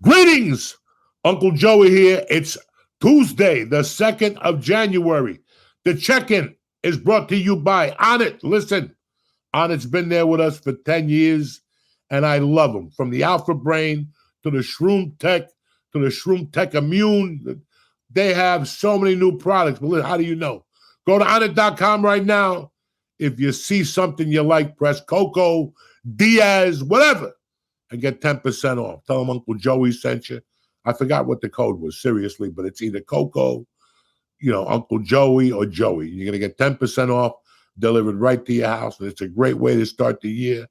Greetings, Uncle Joey here. It's Tuesday, the 2nd of January. The check-in is brought to you by Onnit. Listen, Onnit's been there with us for 10 years, and I love them. From the Alpha Brain to the Shroom Tech to the Shroom Tech Immune. They have so many new products. But how do you know? Go to Onnit.com right now. If you see something you like, press Coco, Diaz, whatever, and get 10% off. Tell them Uncle Joey sent you. I forgot what the code was, seriously, but it's either Coco, Uncle Joey, or Joey. You're going to get 10% off delivered right to your house, and it's a great way to start the year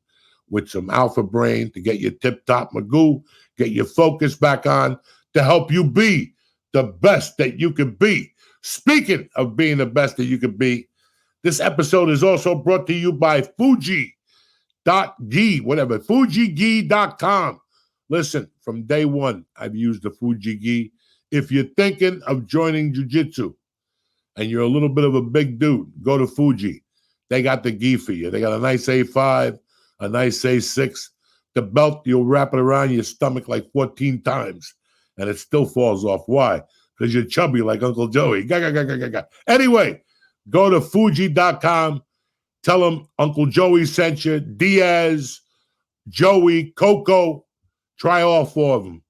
with some Alpha Brain to get your tip-top magoo, get your focus back on, to help you be the best that you can be. Speaking of being the best that you can be, this episode is also brought to you by Fuji.gi, FujiGi.com. Listen, from day one, I've used the Fuji Gi. If you're thinking of joining jiu-jitsu and you're a little bit of a big dude, go to Fuji. They got the gi for you. They got a nice A5, a nice A6. The belt, you'll wrap it around your stomach like 14 times, and it still falls off. Why? Because you're chubby like Uncle Joey. Anyway, go to Fuji.com. Tell them Uncle Joey sent you. Diaz, Joey, Coco. Try all four of them.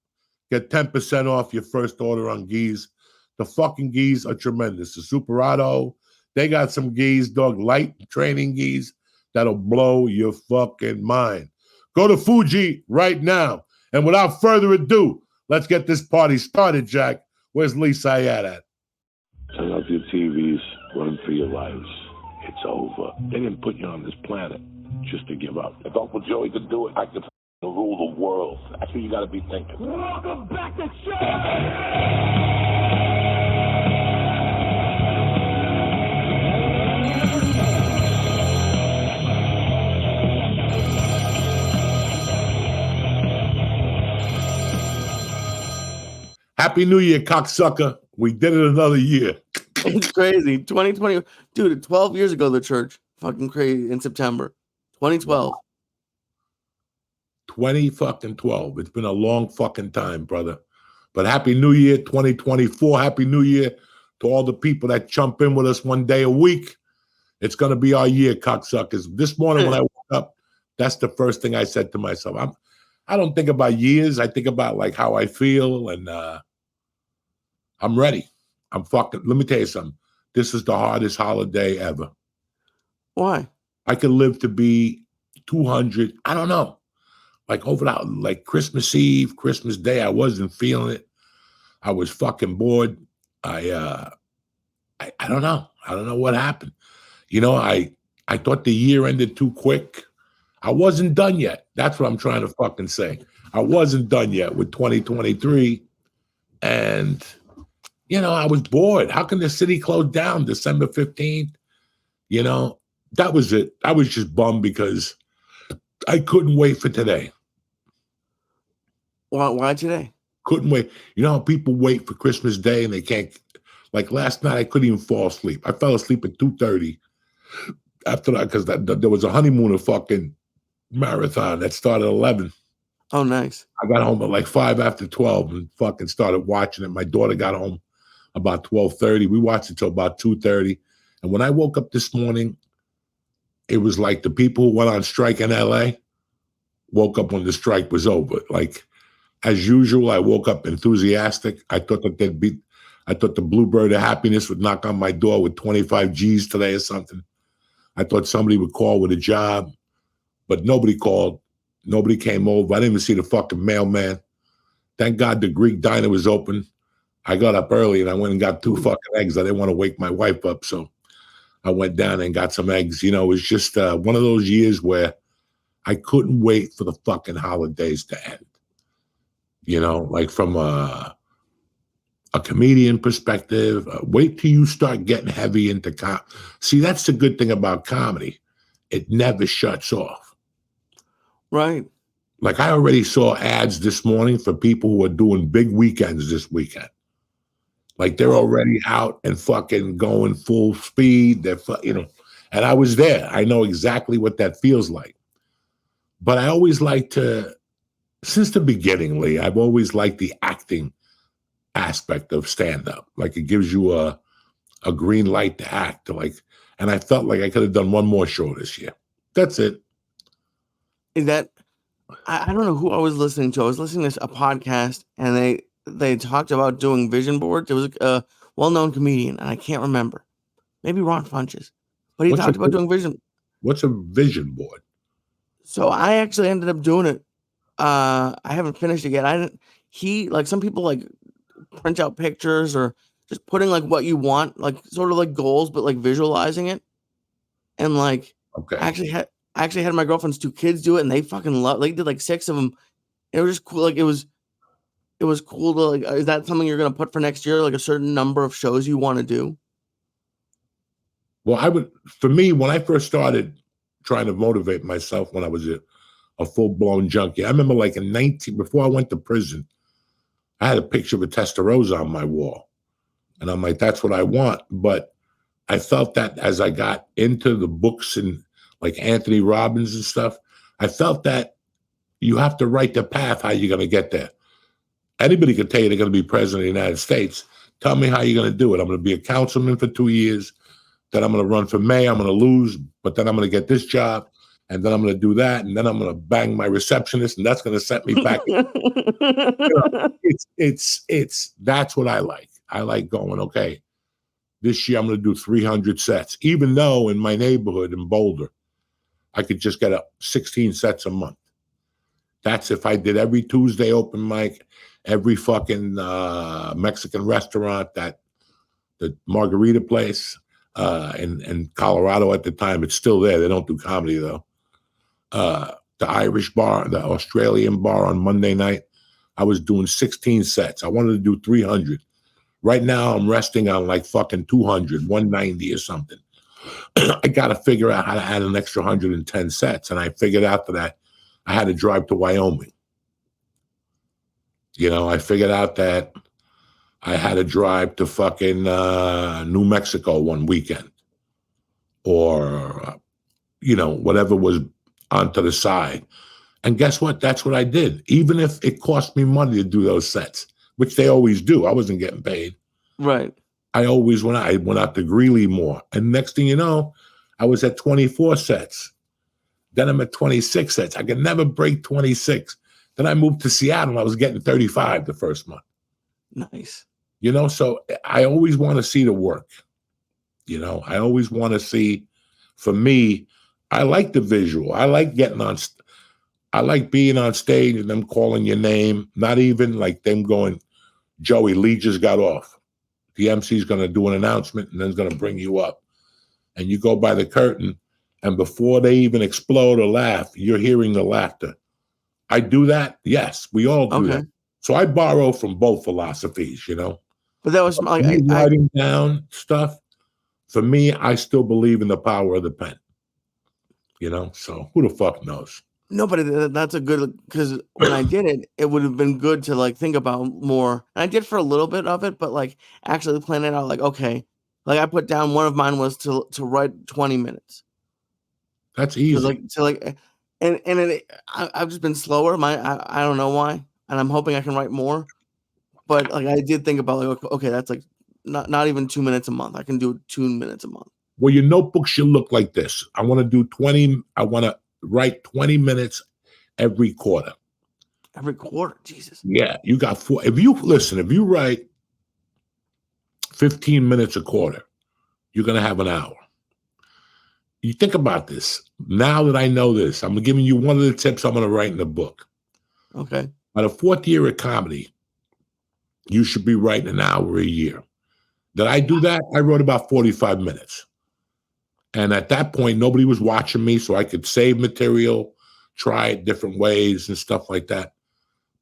Get 10% off your first order on gis. The fucking gis are tremendous. The Superado, they got some gis, dog, light training gis that'll blow your fucking mind. Go to Fuji right now. And without further ado, let's get this party started, Jack. Where's Lee Syatt at? Turn off your TVs, run for your lives. It's over. They didn't put you on this planet just to give up. If Uncle Joey could do it, I could rule the world. That's what you got to be thinking. Welcome back to Happy New Year, cocksucker. We did it another year. It's crazy. 2020. Dude, 12 years ago, the church. Fucking crazy. In September. 2012. 2012. It's been a long fucking time, brother. But Happy New Year, 2024. Happy New Year to all the people that jump in with us one day a week. It's going to be our year, cocksuckers. This morning when I woke up, that's the first thing I said to myself. I don't think about years. I think about like how I feel, and I'm ready. Let me tell you something. This is the hardest holiday ever. Why? I could live to be 200. I don't know. Like Christmas Eve, Christmas Day, I wasn't feeling it. I was fucking bored. I don't know. I don't know what happened. I thought the year ended too quick. I wasn't done yet. That's what I'm trying to fucking say. I wasn't done yet with 2023. And, I was bored. How can the city close down December 15th? That was it. I was just bummed because I couldn't wait for today. Why today? Couldn't wait. You know how people wait for Christmas Day and they can't. Like last night, I couldn't even fall asleep. I fell asleep at 2:30 after that because there was a honeymoon fucking marathon that started at 11. Oh, nice. I got home at like 5 after 12 and fucking started watching it. My daughter got home about 12:30. We watched it till about 2:30. And when I woke up this morning, it was like the people who went on strike in LA woke up when the strike was over. Like, as usual, I woke up enthusiastic. I thought the Bluebird of Happiness would knock on my door with 25 G's today or something. I thought somebody would call with a job, but nobody called. Nobody came over. I didn't even see the fucking mailman. Thank God the Greek diner was open. I got up early and I went and got 2 fucking eggs. I didn't want to wake my wife up, so I went down and got some eggs. It was just one of those years where I couldn't wait for the fucking holidays to end. Like from a comedian perspective, wait till you start getting heavy into comedy. See, that's the good thing about comedy. It never shuts off. Right. Like I already saw ads this morning for people who are doing big weekends this weekend. Like they're already out and fucking going full speed. And I was there. I know exactly what that feels like. But I always like to Since the beginning, Lee, I've always liked the acting aspect of stand-up. Like it gives you a green light to act. And I felt like I could have done one more show this year. That's it. Is that I don't know who I was listening to. I was listening to a podcast, and they talked about doing vision boards. It was a well-known comedian, and I can't remember. Maybe Ron Funches, but he talked about doing vision. What's a vision board? So I actually ended up doing it. I haven't finished it yet. I didn't. Some people like print out pictures or just putting like what you want, like sort of like goals, but like visualizing it. And like, Okay. I actually had my girlfriend's 2 kids do it, and they fucking love. They did like 6 of them. It was just cool. Like it was cool to like. Is that something you're gonna put for next year? Like a certain number of shows you want to do? Well, for me, when I first started trying to motivate myself when I was a full-blown junkie, I remember like before I went to prison, I had a picture of a Testarossa on my wall. And I'm like, that's what I want. But I felt that as I got into the books and like Anthony Robbins and stuff, I felt that you have to write the path how you're going to get there. Anybody can tell you they're going to be president of the United States. Tell me how you're going to do it. I'm going to be a councilman for 2 years. Then I'm going to run for mayor. I'm going to lose, but then I'm going to get this job. And then I'm going to do that. And then I'm going to bang my receptionist. And that's going to set me back. That's what I like. I like going, okay, this year I'm going to do 300 sets, even though in my neighborhood in Boulder, I could just get 16 sets a month. That's if I did every Tuesday open mic, every fucking Mexican restaurant, the margarita place in Colorado at the time. It's still there. They don't do comedy though. The Irish bar, the Australian bar on Monday night, I was doing 16 sets. I wanted to do 300. Right now, I'm resting on like fucking 200, 190 or something. I got to figure out how to add an extra 110 sets. And I figured out that I had to drive to Wyoming. I figured out that I had to drive to fucking New Mexico one weekend. Or, whatever was onto the side. And guess what? That's what I did. Even if it cost me money to do those sets, which they always do. I wasn't getting paid. Right. I always went out. I went out to Greeley more. And next thing you know, I was at 24 sets. Then I'm at 26 sets. I could never break 26. Then I moved to Seattle. I was getting 35 the first month. Nice. So I always want to see the work. I always want to see, for me, I like the visual. I like I like being on stage and them calling your name, not even like them going, Joey, Lee just got off. The MC's going to do an announcement and then it's going to bring you up. And you go by the curtain, and before they even explode or laugh, you're hearing the laughter. I do that? Yes, we all do that. So I borrow from both philosophies, But that was like writing down stuff. For me, I still believe in the power of the pen. So who the fuck knows? No, but that's a good, because when I did it, it would have been good to like think about more. And I did for a little bit of it, but like actually plan it out. Like, okay, like I put down, one of mine was to write 20 minutes. That's easy. I've just been slower. I don't know why, and I'm hoping I can write more. But like I did think about like, okay, that's like not even 2 minutes a month. I can do 2 minutes a month. Well, your notebook should look like this. I want to do 20. I want to write 20 minutes every quarter. Every quarter, Jesus. Yeah, you got 4. If you write 15 minutes a quarter, you're going to have an hour. You think about this. Now that I know this, I'm giving you one of the tips I'm going to write in the book. Okay. By the 4th year of comedy, you should be writing an hour a year. Did I do that? I wrote about 45 minutes. And at that point, nobody was watching me, so I could save material, try it different ways and stuff like that.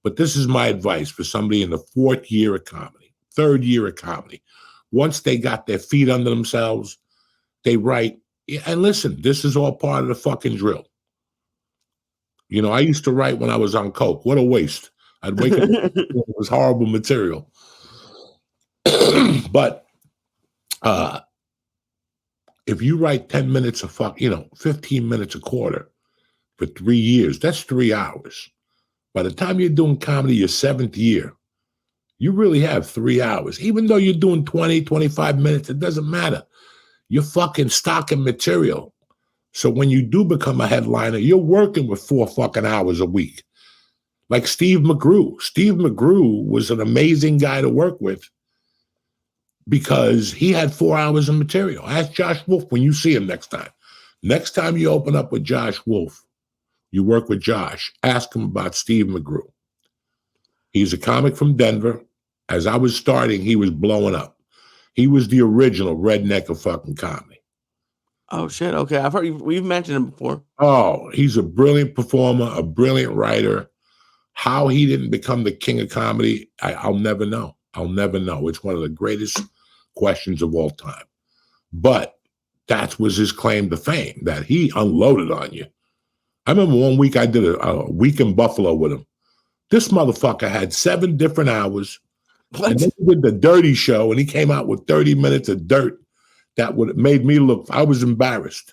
But this is my advice for somebody in the 4th year of comedy, 3rd year of comedy. Once they got their feet under themselves, they write. And listen, this is all part of the fucking drill. I used to write when I was on coke. What a waste. I'd wake up, it was horrible material. But if you write 10 minutes 15 minutes a quarter for 3 years, that's 3 hours. By the time you're doing comedy your 7th year, you really have 3 hours. Even though you're doing 20, 25 minutes, it doesn't matter. You're fucking stocking material. So when you do become a headliner, you're working with 4 fucking hours a week. Like Steve McGrew. Steve McGrew was an amazing guy to work with because he had 4 hours of material. Ask Josh Wolf when you see him next time. Next time you open up with Josh Wolf, you work with Josh, ask him about Steve McGrew. He's a comic from Denver. As I was starting, he was blowing up. He was the original redneck of fucking comedy. Oh shit. Okay, I've heard we've mentioned him before. Oh, he's a brilliant performer, a brilliant writer. How he didn't become the king of comedy, I'll never know. I'll never know. It's one of the greatest questions of all time. But that was his claim to fame, that he unloaded on you. I remember one week I did a week in Buffalo with him. This motherfucker had 7 different hours. What? And then he did the dirty show, and he came out with 30 minutes of dirt that would have made me look, I was embarrassed.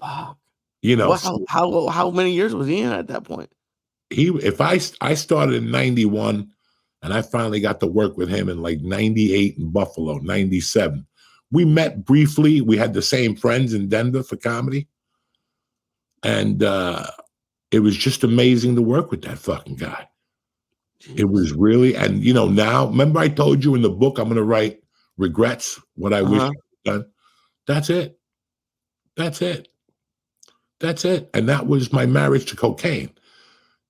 Fuck. You know, how many years was he in at that point? I started in 91, and I finally got to work with him in like 98 in Buffalo, 97. We met briefly. We had the same friends in Denver for comedy. And it was just amazing to work with that fucking guy. Jeez. It was really, and you know, now, remember I told you in the book I'm going to write regrets, what I wish I had done? That's it. That's it. That's it. And that was my marriage to cocaine.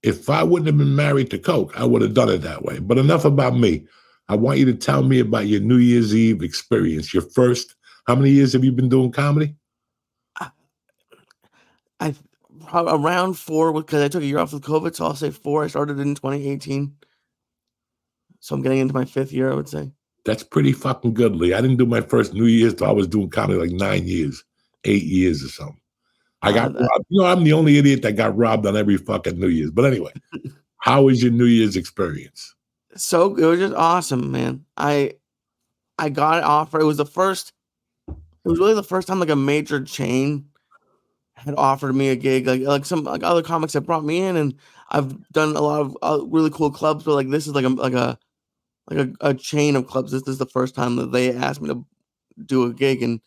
If I wouldn't have been married to coke, I would have done it that way. But enough about me. I want you to tell me about your New Year's Eve experience. Your first, how many years have you been doing comedy? I around 4, because I took a year off with COVID, so I'll say 4. I started in 2018. So I'm getting into my 5th year, I would say. That's pretty fucking good, Lee. I didn't do my first New Year's till I was doing comedy like 9 years, 8 years or something. I got robbed. You know, I'm the only idiot that got robbed on every fucking New Year's. But anyway, how was your New Year's experience? So it was just awesome, man. I got an offer. It was really the first time like a major chain had offered me a gig. Like some like other comics that brought me in, and I've done a lot of really cool clubs. But like this is like a chain of clubs. This is the first time that they asked me to do a gig, and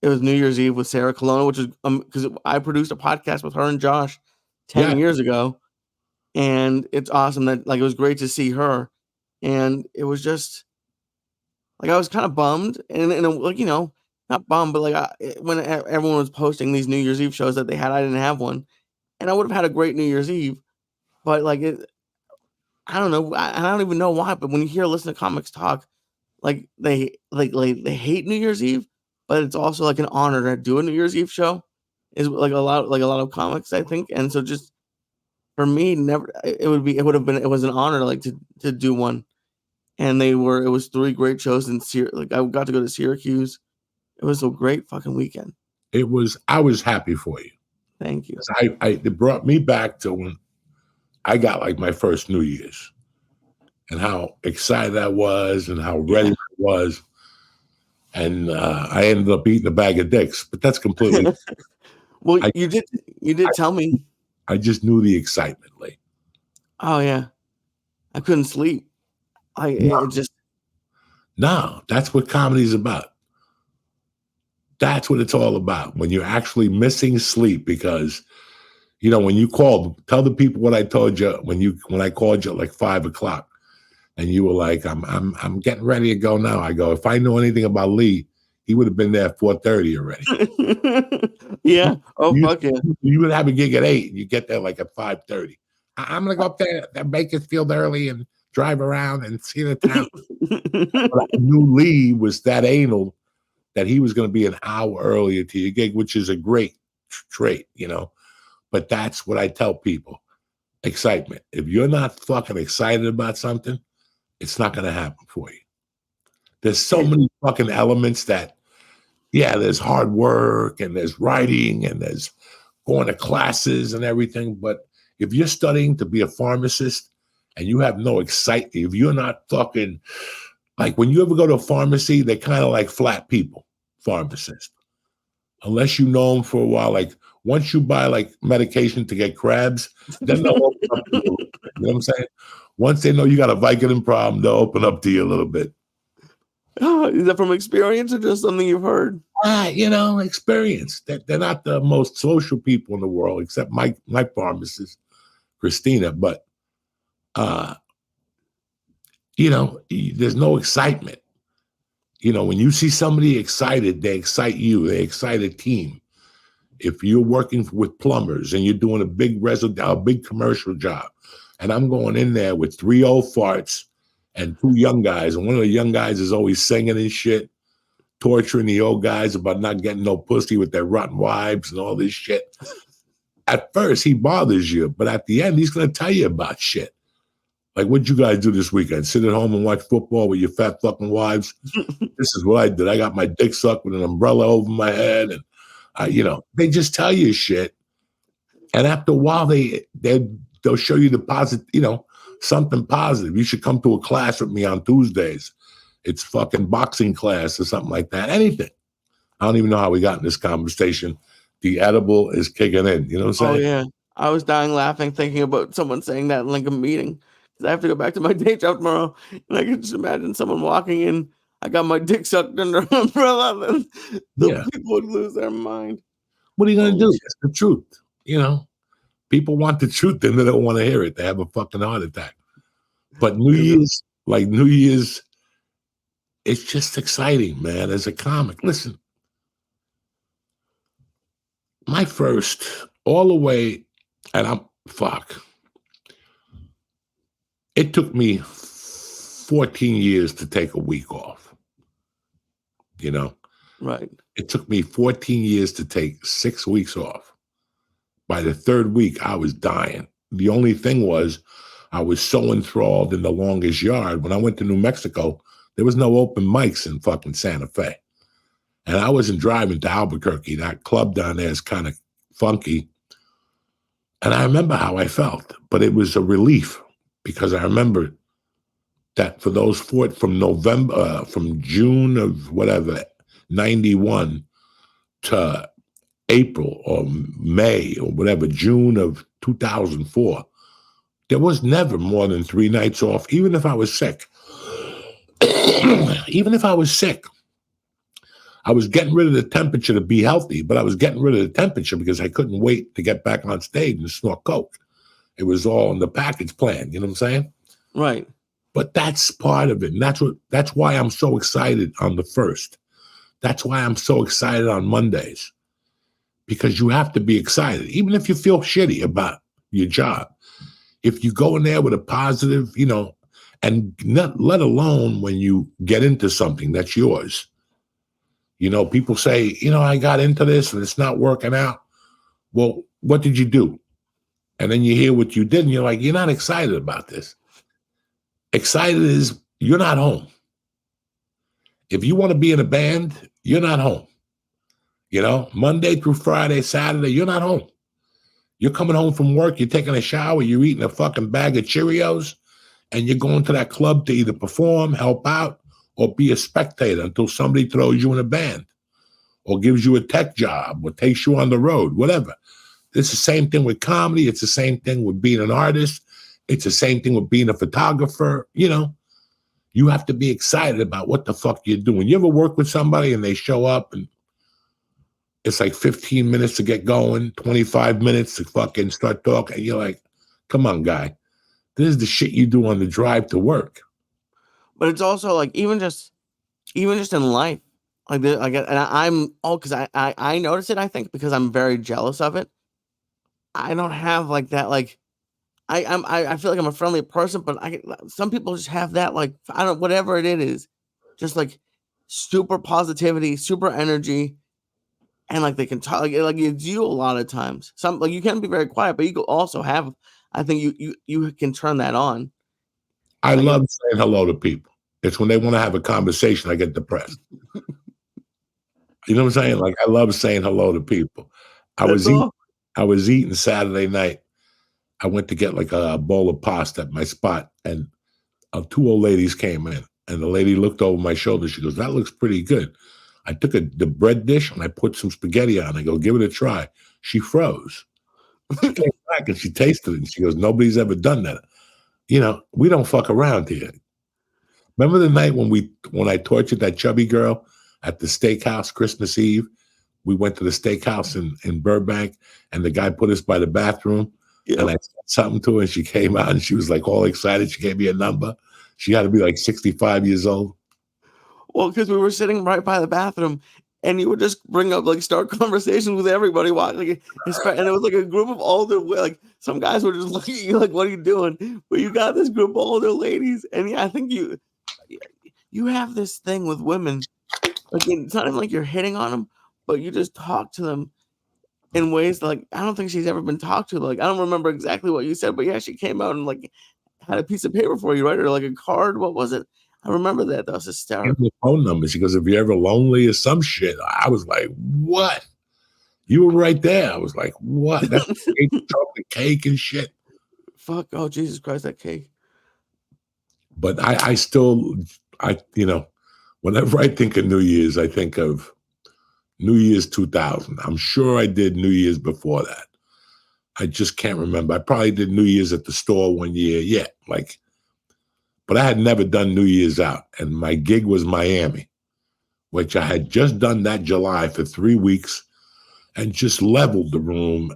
it was New Year's Eve with Sarah Colonna, which is because I produced a podcast with her and Josh 10 years ago, and it's awesome that like it was great to see her, and it was just like I was kind of bummed, and like, you know, not bummed, but like when everyone was posting these New Year's Eve shows that they had, I didn't have one, and I would have had a great New Year's Eve, but like I don't know, I don't even know why, but when you listen to comics talk, like they hate New Year's Eve. But it's also like an honor to do a New Year's Eve show, is like a lot of comics, I think. And so just for me, it was an honor to do one. And it was 3 great shows in like I got to go to Syracuse. It was a great fucking weekend. I was happy for you. Thank you. It brought me back to when I got like my first New Year's and how excited I was and how ready I was. And I ended up eating a bag of dicks, but that's completely. Well, you did tell me. I just knew the excitement, Lee. Oh yeah, I couldn't sleep. No, that's what comedy's about. That's what it's all about. When you're actually missing sleep, because you know when you called, tell the people what I told you when I called you at like 5 o'clock. And you were like, I'm getting ready to go now. I go, if I knew anything about Lee, he would have been there at 4:30 already. Yeah. Oh, fuck yeah. You would have a gig at 8. You get there like at 5:30. I'm going to go up there at Bakersfield early and drive around and see the town. But I knew Lee was that anal that he was going to be an hour earlier to your gig, which is a great trait, you know. But that's what I tell people. Excitement. If you're not fucking excited about something, it's not going to happen for you. There's so many fucking elements that, there's hard work and there's writing and there's going to classes and everything. But if you're studying to be a pharmacist and you have no excitement, if you're not fucking, like when you ever go to a pharmacy, they're kind of like flat people, pharmacists. unless you know them for a while. Like once you buy like medication to get crabs, then they'll open up to you. You know what I'm saying? Once they know you got a Vicodin problem, they'll open up to you a little bit. Is that from experience or just something you've heard? Experience. They're not the most social people in the world, except my pharmacist, Christina. But there's no excitement. When you see somebody excited, they excite you. They excite a team. If you're working with plumbers and you're doing a big commercial job, and I'm going in there with 3 old farts and 2 young guys, and one of the young guys is always singing and shit, torturing the old guys about not getting no pussy with their rotten wives and all this shit. At first, he bothers you, but at the end, he's going to tell you about shit. Like, what'd you guys do this weekend? Sit at home and watch football with your fat fucking wives? This is what I did. I got my dick sucked with an umbrella over my head. And, they just tell you shit. And after a while, they'll show you the positive, something positive. You should come to a class with me on Tuesdays. It's fucking boxing class or something like that. Anything. I don't even know how we got in this conversation. The edible is kicking in. You know what I'm saying? Oh, yeah. I was dying laughing thinking about someone saying that in like a meeting. I have to go back to my day job tomorrow, and I can just imagine someone walking in. I got my dick sucked under an umbrella, and people would lose their mind. What are you going to do? It's the truth. People want the truth, and they don't want to hear it. They have a fucking heart attack. But New Year's, it's just exciting, man. As a comic, listen, my first all the way, and it took me 14 years to take a week off. Right. It took me 14 years to take 6 weeks off. By the 3rd week, I was dying. The only thing was I was so enthralled in The Longest Yard. When I went to New Mexico, there was no open mics in fucking Santa Fe. And I wasn't driving to Albuquerque. That club down there is kind of funky. And I remember how I felt, but it was a relief because I remember that for those from June of whatever, 91 to April or May or whatever, June of 2004, there was never more than 3 nights off, even if I was sick. Even if I was sick, I was getting rid of the temperature to be healthy, but I was getting rid of the temperature because I couldn't wait to get back on stage and snort coke. It was all in the package plan. You know what I'm saying? Right. But that's part of it. And that's why I'm so excited on the 1st. That's why I'm so excited on Mondays. Because you have to be excited, even if you feel shitty about your job. If you go in there with a positive, and not let alone when you get into something that's yours. People say, I got into this and it's not working out. Well, what did you do? And then you hear what you did and you're like, you're not excited about this. Excited is you're not home. If you want to be in a band, you're not home. Monday through Friday, Saturday, you're not home. You're coming home from work, you're taking a shower, you're eating a fucking bag of Cheerios, and you're going to that club to either perform, help out, or be a spectator until somebody throws you in a band or gives you a tech job or takes you on the road, whatever. It's the same thing with comedy. It's the same thing with being an artist. It's the same thing with being a photographer. You have to be excited about what the fuck you're doing. You ever work with somebody and they show up and it's like 15 minutes to get going, 25 minutes to fucking start talking. You're like, come on, guy. This is the shit you do on the drive to work. But it's also like even just in life, because I notice it. I think because I'm very jealous of it. I don't have like that. Like I feel like I'm a friendly person, but some people just have that like whatever it is, just like super positivity, super energy, and like they can talk like it's you a lot of times. Some like you can be very quiet, but you can also have. I think you can turn that on. I love saying hello to people. It's when they want to have a conversation, I get depressed. You know what I'm saying? Like I love saying hello to people. I was eating Saturday night. I went to get like a bowl of pasta at my spot, and 2 old ladies came in, and the lady looked over my shoulder. She goes, "That looks pretty good." I took the bread dish and I put some spaghetti on. I go, give it a try. She froze. She came back and she tasted it and she goes, nobody's ever done that. You know, we don't fuck around here. Remember the night when I tortured that chubby girl at the steakhouse Christmas Eve? We went to the steakhouse in Burbank and the guy put us by the bathroom and I said something to her and she came out and she was like all excited. She gave me a number. She had to be like 65 years old. Well, because we were sitting right by the bathroom and you would just bring up like start conversations with everybody watching, and it was like a group of older, like some guys were just looking at you like, what are you doing? But you got this group of older ladies, and yeah, I think you have this thing with women, like it's not even like you're hitting on them, but you just talk to them in ways like I don't think she's ever been talked to. Like I don't remember exactly what you said, but yeah, she came out and like had a piece of paper for you, right? Or like a card. What was it? I remember that. That was hysterical. Phone number. She goes, if you're ever lonely or some shit. I was like, what? You were right there. I was like, what? That's chocolate cake and shit. Fuck. Oh, Jesus Christ, that cake. But I still, you know, whenever I think of New Year's, I think of New Year's 2000. I'm sure I did New Year's before that. I just can't remember. I probably did New Year's at the store one year. Yeah, like, but I had never done New Year's out. And my gig was Miami, which I had just done that July for 3 weeks and just leveled the room.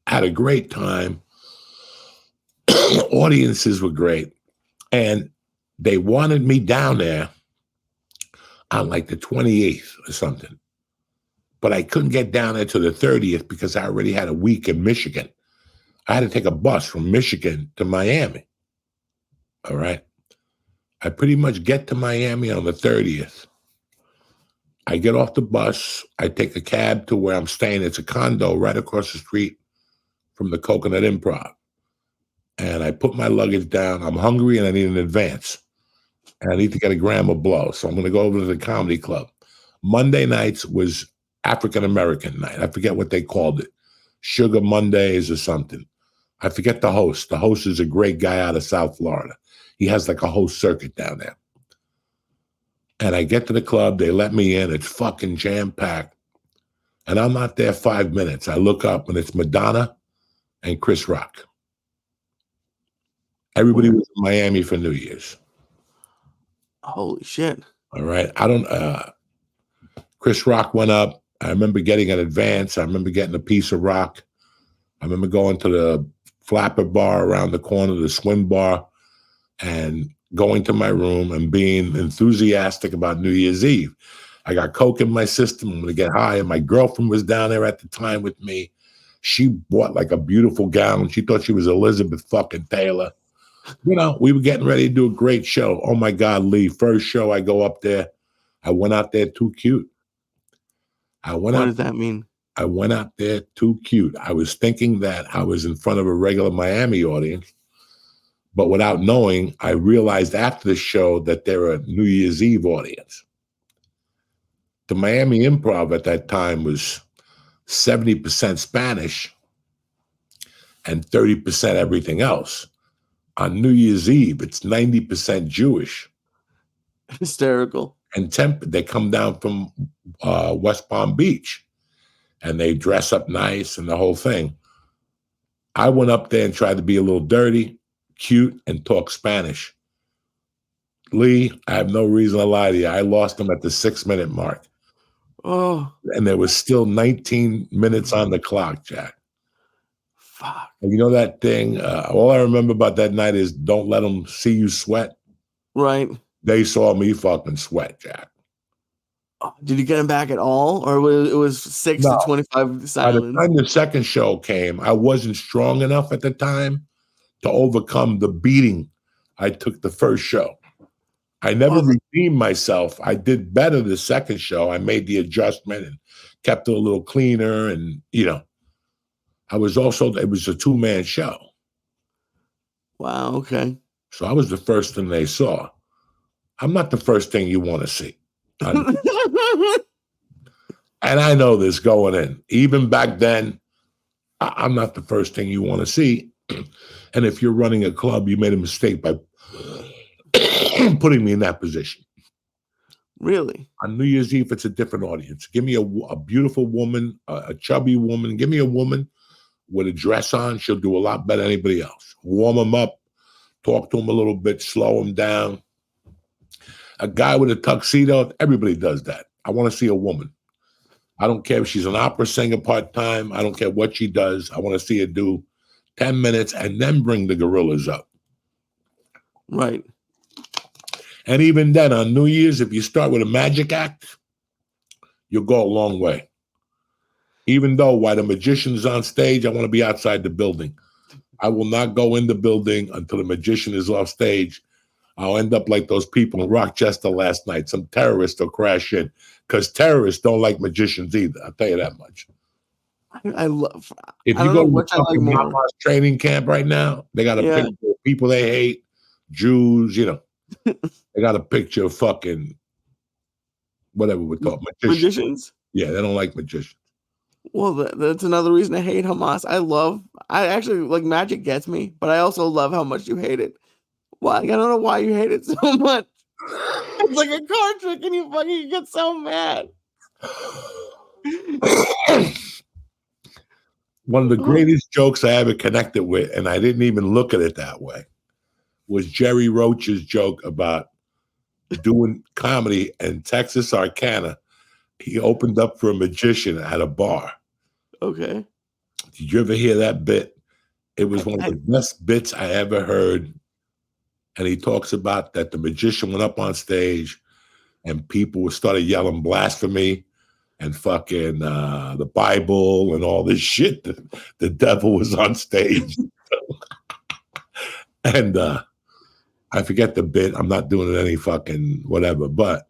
Had a great time. Audiences were great. And they wanted me down there on like the 28th or something. But I couldn't get down there to the 30th because I already had a week in Michigan. I had to take a bus from Michigan to Miami. All right. I pretty much get to Miami on the 30th. I get off the bus. I take a cab to where I'm staying. It's a condo right across the street from the Coconut Improv. And I put my luggage down. I'm hungry and I need an advance. And I need to get a gram of blow. So I'm going to go over to the comedy club. Monday nights was African-American night. I forget what they called it. Sugar Mondays or something. I forget the host. The host is a great guy out of South Florida. He has like a whole circuit down there. And I get to the club. They let me in. It's fucking jam-packed. And I'm not there 5 minutes. I look up and it's Madonna and Chris Rock. Everybody was in Miami for New Year's. Holy shit. All right. Chris Rock went up. I remember getting an advance. I remember getting a piece of rock. I remember going to the flapper bar around the corner, the swim bar, and going to my room and being enthusiastic about New Year's Eve. I got coke in my system. I'm going to get high. And my girlfriend was down there at the time with me. She bought like a beautiful gown. She thought she was Elizabeth fucking Taylor. You know, we were getting ready to do a great show. Oh my God, Lee, first show I go up there. I went out there too cute. What does that mean? I went out there too cute. I was thinking that I was in front of a regular Miami audience, but without knowing, I realized after the show that they're a New Year's Eve audience. The Miami Improv at that time was 70% Spanish and 30% everything else. On New Year's Eve, it's 90% Jewish. Hysterical. And they come down from West Palm Beach, and they dress up nice and the whole thing. I went up there and tried to be a little dirty, cute, and talk Spanish. Lee, I have no reason to lie to you. I lost them at the 6-minute mark. Oh. And there was still 19 minutes on the clock, Jack. Fuck. You know that thing? All I remember about that night is don't let them see you sweat. Right. They saw me fucking sweat, Jack. Oh, did you get him back at all? Or it was 6 to 25 silence? By the time the second show came, I wasn't strong enough at the time to overcome the beating I took the first show. I never redeemed myself. I did better the second show. I made the adjustment and kept it a little cleaner. And, you know, it was a 2-man show. Wow, okay. So I was the first thing they saw. I'm not the first thing you want to see. And I know this going in. Even back then, I'm not the first thing you want to see. And if you're running a club, you made a mistake by putting me in that position. Really? On New Year's Eve, it's a different audience. Give me a beautiful woman, a chubby woman. Give me a woman with a dress on. She'll do a lot better than anybody else. Warm them up, talk to them a little bit, slow them down. A guy with a tuxedo, everybody does that. I want to see a woman. I don't care if she's an opera singer part-time. I don't care what she does. I want to see her do 10 minutes and then bring the gorillas up. Right. And even then, on New Year's, if you start with a magic act, you'll go a long way. Even though while the magician's on stage, I want to be outside the building. I will not go in the building until the magician is off stage. I'll end up like those people in Rochester last night. Some terrorists will crash in because terrorists don't like magicians either. I'll tell you that much. I love. If I you don't go know to which I like fucking more. Hamas training camp right now, they got a Yeah. picture of people they hate, Jews, you know. They got a picture of fucking whatever we're talking Magicians. Yeah, they don't like magicians. Well, that's another reason I hate Hamas. I actually like magic gets me, but I also love how much you hate it. Why? I don't know why you hate it so much. It's like a card trick, and you fucking get so mad. One of the greatest jokes I ever connected with, and I didn't even look at it that way, was Jerry Roach's joke about doing comedy in Texas Arcana. He opened up for a magician at a bar. Okay. Did you ever hear that bit? It was one of the best bits I ever heard. And he talks about that the magician went up on stage and people started yelling blasphemy and fucking the Bible and all this shit. The devil was on stage. And I forget the bit. I'm not doing it any fucking whatever, but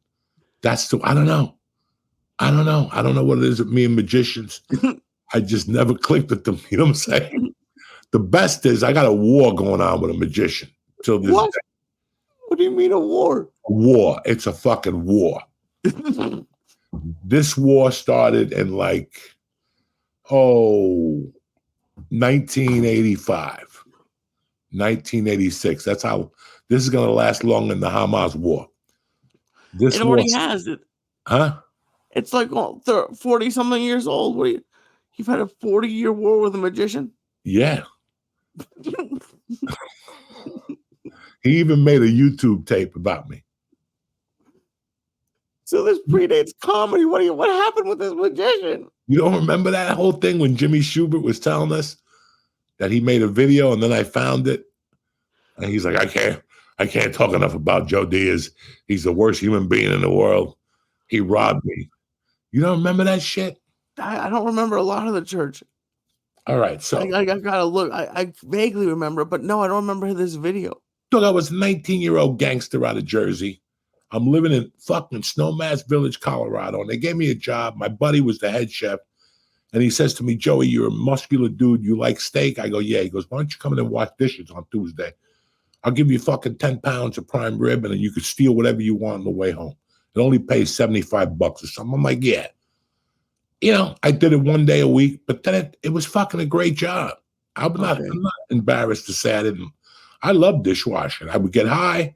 I don't know. I don't know what it is with me and magicians. I just never clicked with them. You know what I'm saying? The best is I got a war going on with a magician till this What? day. What do you mean a war? A war. It's a fucking war. This war started in 1985, 1986. That's how this is going to last longer than the Hamas war. This It war, already has it. huh? It's like 40-something years old. You've had a 40-year war with a magician? Yeah. He even made a YouTube tape about me. So this predates comedy. What happened with this magician? You don't remember that whole thing when Jimmy Schubert was telling us that he made a video and then I found it? And he's like, I can't talk enough about Joe Diaz. He's the worst human being in the world. He robbed me. You don't remember that shit? I don't remember a lot of the church. All right, so I gotta look. I vaguely remember, but no, I don't remember this video. look, I was a 19-year-old gangster out of Jersey. I'm living in fucking Snowmass Village, Colorado, and they gave me a job. My buddy was the head chef, and he says to me, Joey, you're a muscular dude. You like steak? I go, yeah. He goes, why don't you come in and wash dishes on Tuesday? I'll give you fucking 10 pounds of prime rib, and then you could steal whatever you want on the way home. It only pays $75 or something. I'm like, yeah. You know, I did it one day a week, but then it was fucking a great job. I'm not embarrassed to say I didn't. I love dishwashing. I would get high.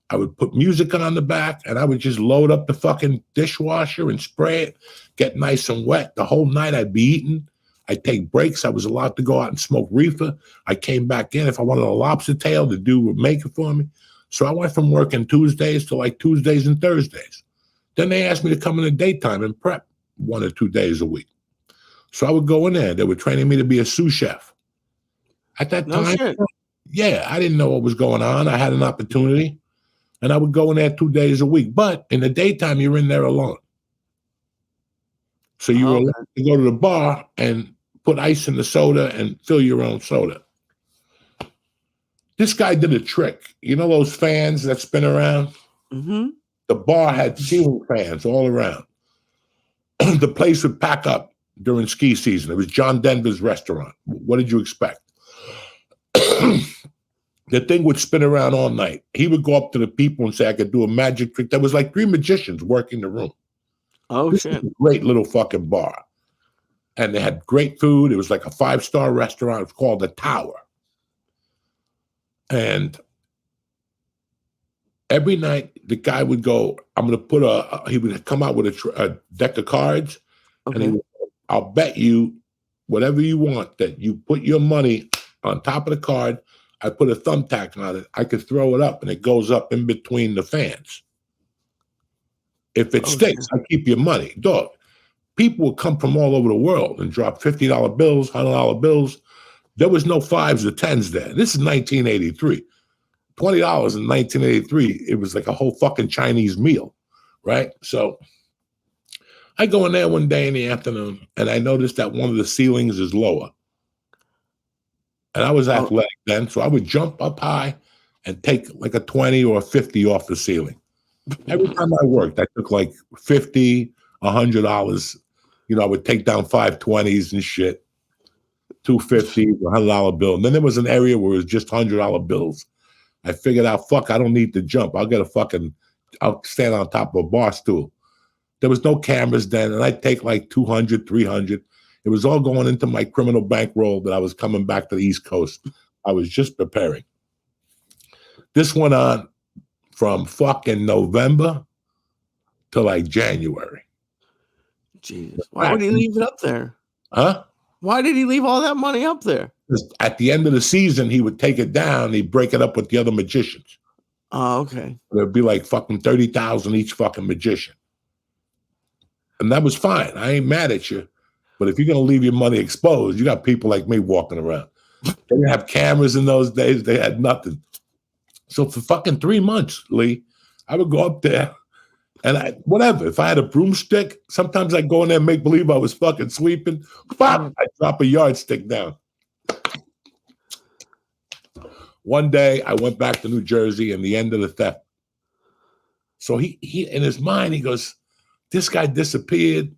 I would put music on the back, and I would just load up the fucking dishwasher and spray it, get nice and wet. The whole night I'd be eating. I'd take breaks. I was allowed to go out and smoke reefer. I came back in if I wanted a lobster tail to make it for me. So I went from working Tuesdays to like Tuesdays and Thursdays. Then they asked me to come in the daytime and prep 1 or 2 days a week. So I would go in there. They were training me to be a sous chef. At that time, yeah, I didn't know what was going on. I had an opportunity, and I would go in there 2 days a week. But in the daytime, you're in there alone. So you were allowed to go to the bar and put ice in the soda and fill your own soda. This guy did a trick. You know those fans that spin around? Mm-hmm. The bar had ceiling fans all around. The place would pack up during ski season. It was John Denver's restaurant. What did you expect? The thing would spin around all night. He would go up to the people and say, I could do a magic trick. There was like 3 magicians working the room. Oh, this shit. was a great little fucking bar. And they had great food. It was like a 5-star restaurant. It was called The Tower. And Every night, the guy would go, I'm going to put he would come out with a deck of cards, and he Okay. would, I'll bet you whatever you want that you put your money on top of the card. I put a thumbtack on it. I could throw it up, and it goes up in between the fans. If it Oh, sticks, I keep your money. Dog, people would come from all over the world and drop $50 bills, $100 bills. There was no 5s or 10s there. This is 1983. $20 in 1983, it was like a whole fucking Chinese meal, right? So I go in there one day in the afternoon, and I noticed that one of the ceilings is lower. And I was athletic then, so I would jump up high and take like a 20 or a 50 off the ceiling. Every time I worked, I took like $50, $100. You know, I would take down 520s and shit, 250, $100 bill. And then there was an area where it was just $100 bills. I figured out, fuck, I don't need to jump. I'll stand on top of a bar stool. There was no cameras then, and I'd take like 200, 300. It was all going into my criminal bankroll that I was coming back to the East Coast. I was just preparing. This went on from fucking November to like January. Jesus. Why would he leave it up there? Huh? Why did he leave all that money up there? At the end of the season, he would take it down. He'd break it up with the other magicians. Oh, okay. There'd be like fucking 30,000 each fucking magician. And that was fine. I ain't mad at you. But if you're going to leave your money exposed, you got people like me walking around. They didn't have cameras in those days. They had nothing. So for fucking 3 months, Lee, I would go up there and whatever. If I had a broomstick, sometimes I'd go in there and make believe I was fucking sweeping. Pop, I'd drop a yardstick down. One day, I went back to New Jersey and the end of the theft. So he in his mind, he goes, this guy disappeared.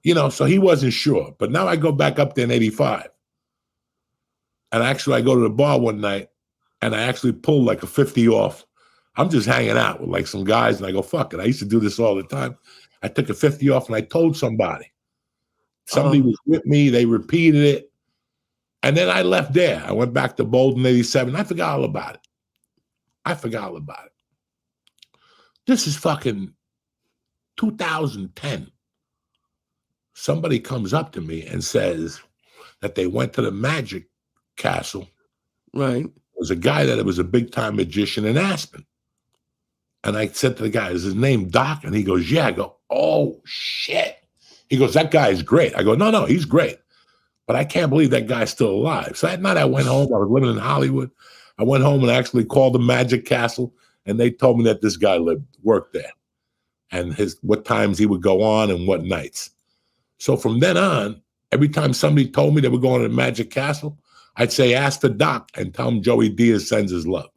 You know, so he wasn't sure. But now I go back up there in 85. And actually, I go to the bar one night, and I actually pull like a 50 off. I'm just hanging out with like some guys, and I go, fuck it. I used to do this all the time. I took a 50 off, and I told somebody. Somebody was with me. They repeated it. And then I left there. I went back to Bolden 87. I forgot all about it. This is fucking 2010. Somebody comes up to me and says that they went to the Magic Castle. Right. There was a guy that was a big-time magician in Aspen. And I said to the guy, is his name Doc? And he goes, yeah. I go, oh, shit. He goes, that guy is great. I go, no, he's great. But I can't believe that guy's still alive. So that night I went home. I was living in Hollywood. I went home and actually called the Magic Castle, and they told me that this guy worked there, and what times he would go on and what nights. So from then on, every time somebody told me they were going to the Magic Castle, I'd say, ask the Doc and tell him Joey Diaz sends his love.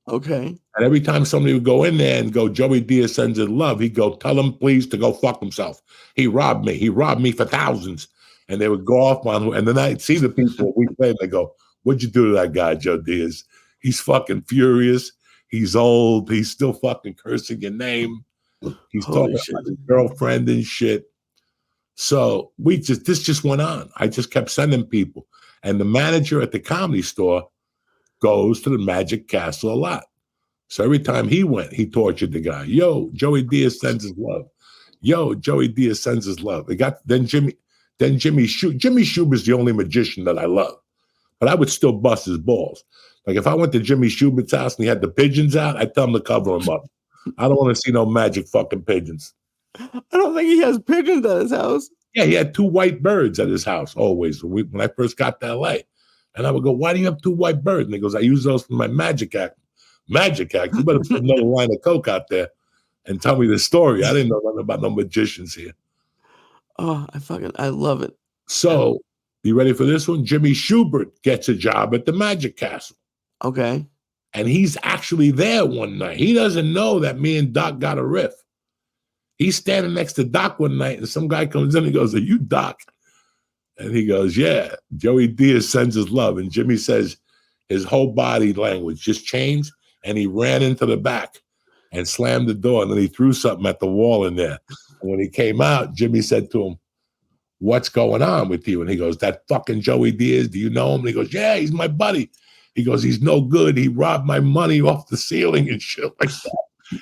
Okay. And every time somebody would go in there and go, Joey Diaz sends his love, he'd go, tell him please to go fuck himself. He robbed me. He robbed me for thousands. And they would go off on, and then I'd see the people we play, and they go, what'd you do to that guy, Joe Diaz? He's fucking furious. He's old. He's still fucking cursing your name. He's talking about his girlfriend and shit. So this just went on. I just kept sending people. And the manager at the Comedy Store goes to the Magic Castle a lot. So every time he went, he tortured the guy. Yo, Joey Diaz sends his love. Yo, Joey Diaz sends his love. Then Jimmy Shub. Jimmy Shub is the only magician that I love. But I would still bust his balls. Like if I went to Jimmy Shubert's house and he had the pigeons out, I'd tell him to cover him up. I don't want to see no magic fucking pigeons. I don't think he has pigeons at his house. Yeah, he had 2 white birds at his house always when I first got to LA. And I would go, why do you have 2 white birds? And he goes, I use those for my magic act. Magic act? You better put another line of coke out there and tell me the story. I didn't know nothing about no magicians here. Oh, I love it. So, you ready for this one? Jimmy Shubert gets a job at the Magic Castle. Okay. And he's actually there one night. He doesn't know that me and Doc got a riff. He's standing next to Doc one night, and some guy comes in and goes, are you Doc? And he goes, yeah, Joey Diaz sends his love. And Jimmy says his whole body language just changed, and he ran into the back and slammed the door, and then he threw something at the wall in there. And when he came out, Jimmy said to him, what's going on with you? And he goes, that fucking Joey Diaz, do you know him? And he goes, yeah, he's my buddy. He goes, he's no good. He robbed my money off the ceiling and shit like that.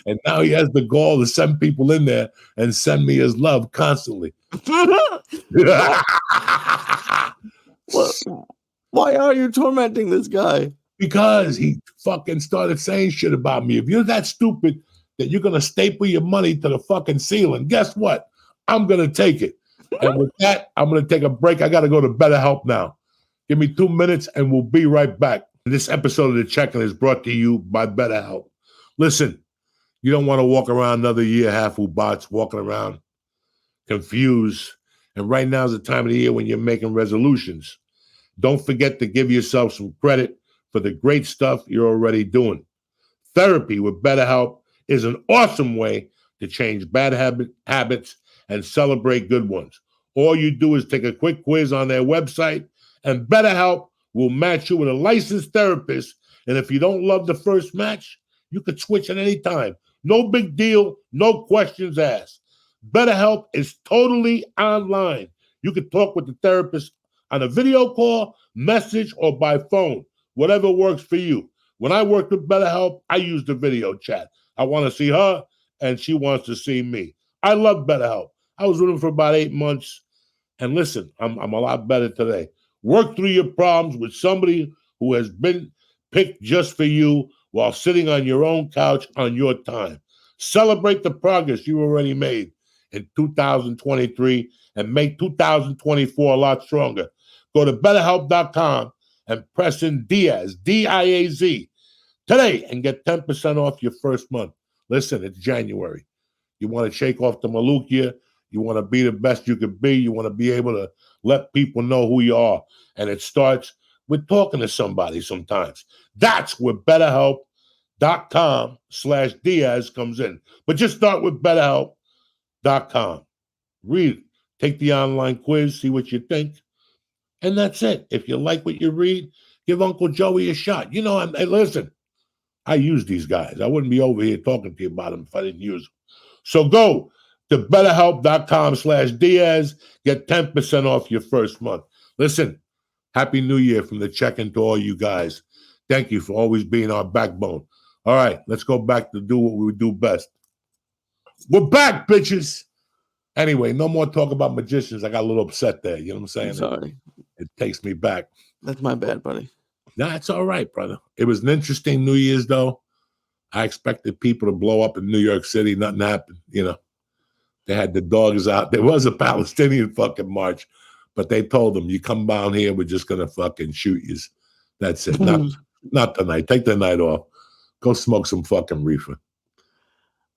And now he has the gall to send people in there and send me his love constantly. Why are you tormenting this guy? Because he fucking started saying shit about me. If you're that stupid that you're going to staple your money to the fucking ceiling, guess what? I'm going to take it. And with that, I'm going to take a break. I got to go to BetterHelp now. Give me 2 minutes and we'll be right back. This episode of The Check-In is brought to you by BetterHelp. Listen, you don't want to walk around another year half who bots, walking around confused. And right now is the time of the year when you're making resolutions. Don't forget to give yourself some credit for the great stuff you're already doing. Therapy with BetterHelp is an awesome way to change bad habits and celebrate good ones. All you do is take a quick quiz on their website, and BetterHelp will match you with a licensed therapist. And if you don't love the first match, you could switch at any time. No big deal, no questions asked. BetterHelp is totally online. You can talk with the therapist on a video call, message, or by phone, whatever works for you. When I worked with BetterHelp, I used the video chat. I want to see her, and she wants to see me. I love BetterHelp. I was with them for about 8 months, and listen, I'm a lot better today. Work through your problems with somebody who has been picked just for you while sitting on your own couch on your time. Celebrate the progress you already made in 2023 and make 2024 a lot stronger. Go to BetterHelp.com and press in Diaz, D-I-A-Z, today and get 10% off your first month. Listen, it's January. You want to shake off the malukia. You want to be the best you can be. You want to be able to let people know who you are. And it starts with talking to somebody sometimes. That's where BetterHelp.com/Diaz comes in. But just start with BetterHelp.com. Read it. Take the online quiz, see what you think. And that's it. If you like what you read, give Uncle Joey a shot. You know, hey, listen, I use these guys. I wouldn't be over here talking to you about them if I didn't use them. So go to BetterHelp.com/Diaz. Get 10% off your first month. Listen, Happy New Year from The Check-In to all you guys. Thank you for always being our backbone. All right, let's go back to do what we do best. We're back, bitches. Anyway, no more talk about magicians. I got a little upset there. You know what I'm saying? I'm sorry. It takes me back. That's my bad, buddy. Nah, it's all right, brother. It was an interesting New Year's, though. I expected people to blow up in New York City. Nothing happened, you know. They had the dogs out. There was a Palestinian fucking march, but they told them, you come down here, we're just going to fucking shoot you. That's it. Not tonight. Take the night off. Go smoke some fucking reefer.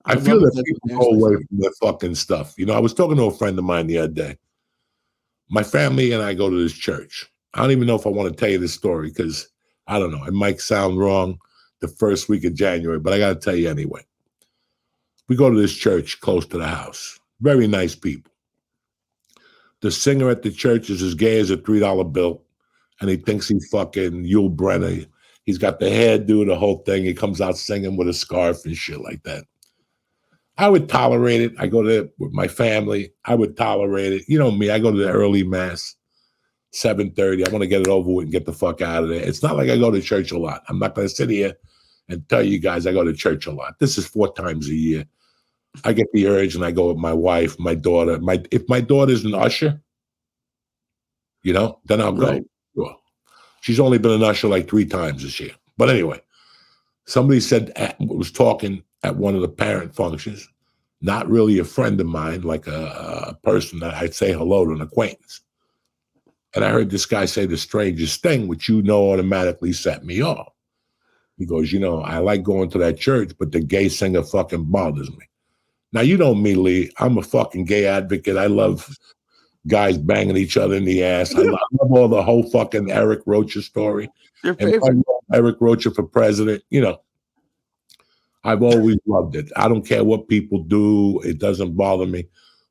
I feel that people go away from their fucking stuff. You know, I was talking to a friend of mine the other day. My family and I go to this church. I don't even know if I want to tell you this story because, I don't know, it might sound wrong the first week of January, but I got to tell you anyway. We go to this church close to the house. Very nice people. The singer at the church is as gay as a $3 bill, and he thinks he's fucking Yul Brynner. He's got the hairdo, the whole thing. He comes out singing with a scarf and shit like that. I would tolerate it. I go there with my family. I would tolerate it. You know me, I go to the early mass, 7:30. I want to get it over with and get the fuck out of there. It's not like I go to church a lot. I'm not going to sit here and tell you guys I go to church a lot. This is 4 times a year. I get the urge and I go with my wife, my daughter. If my daughter's an usher, you know, then I'll go. Right. Sure. She's only been an usher like 3 times this year. But anyway, somebody was talking at one of the parent functions, not really a friend of mine, like a person that I'd say hello to, an acquaintance. And I heard this guy say the strangest thing, which you know automatically set me off. He goes, you know, I like going to that church, but the gay singer fucking bothers me. Now, you know me, Lee. I'm a fucking gay advocate. I love guys banging each other in the ass. I love all the whole fucking Eric Rocha story. Your And if I love Eric Rocha for president, you know, I've always loved it. I don't care what people do. It doesn't bother me.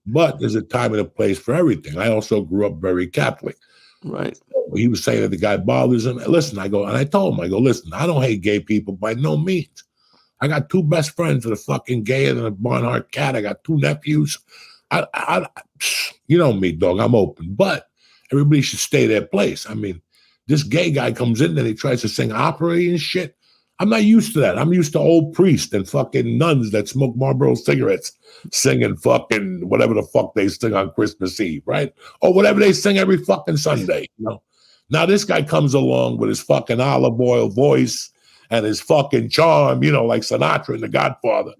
But there's a time and a place for everything. I also grew up very Catholic. Right. He was saying that the guy bothers him. Listen, I told him, listen, I don't hate gay people by no means. I got 2 best friends that are fucking gayer than a Barnhart cat. I got 2 nephews. You know me, dog. I'm open. But everybody should stay their place. I mean, This gay guy comes in and he tries to sing opera and shit. I'm not used to that. I'm used to old priests and fucking nuns that smoke Marlboro cigarettes singing fucking whatever the fuck they sing on Christmas Eve, right? Or whatever they sing every fucking Sunday, you know? Now this guy comes along with his fucking olive oil voice and his fucking charm, you know, like Sinatra in The Godfather.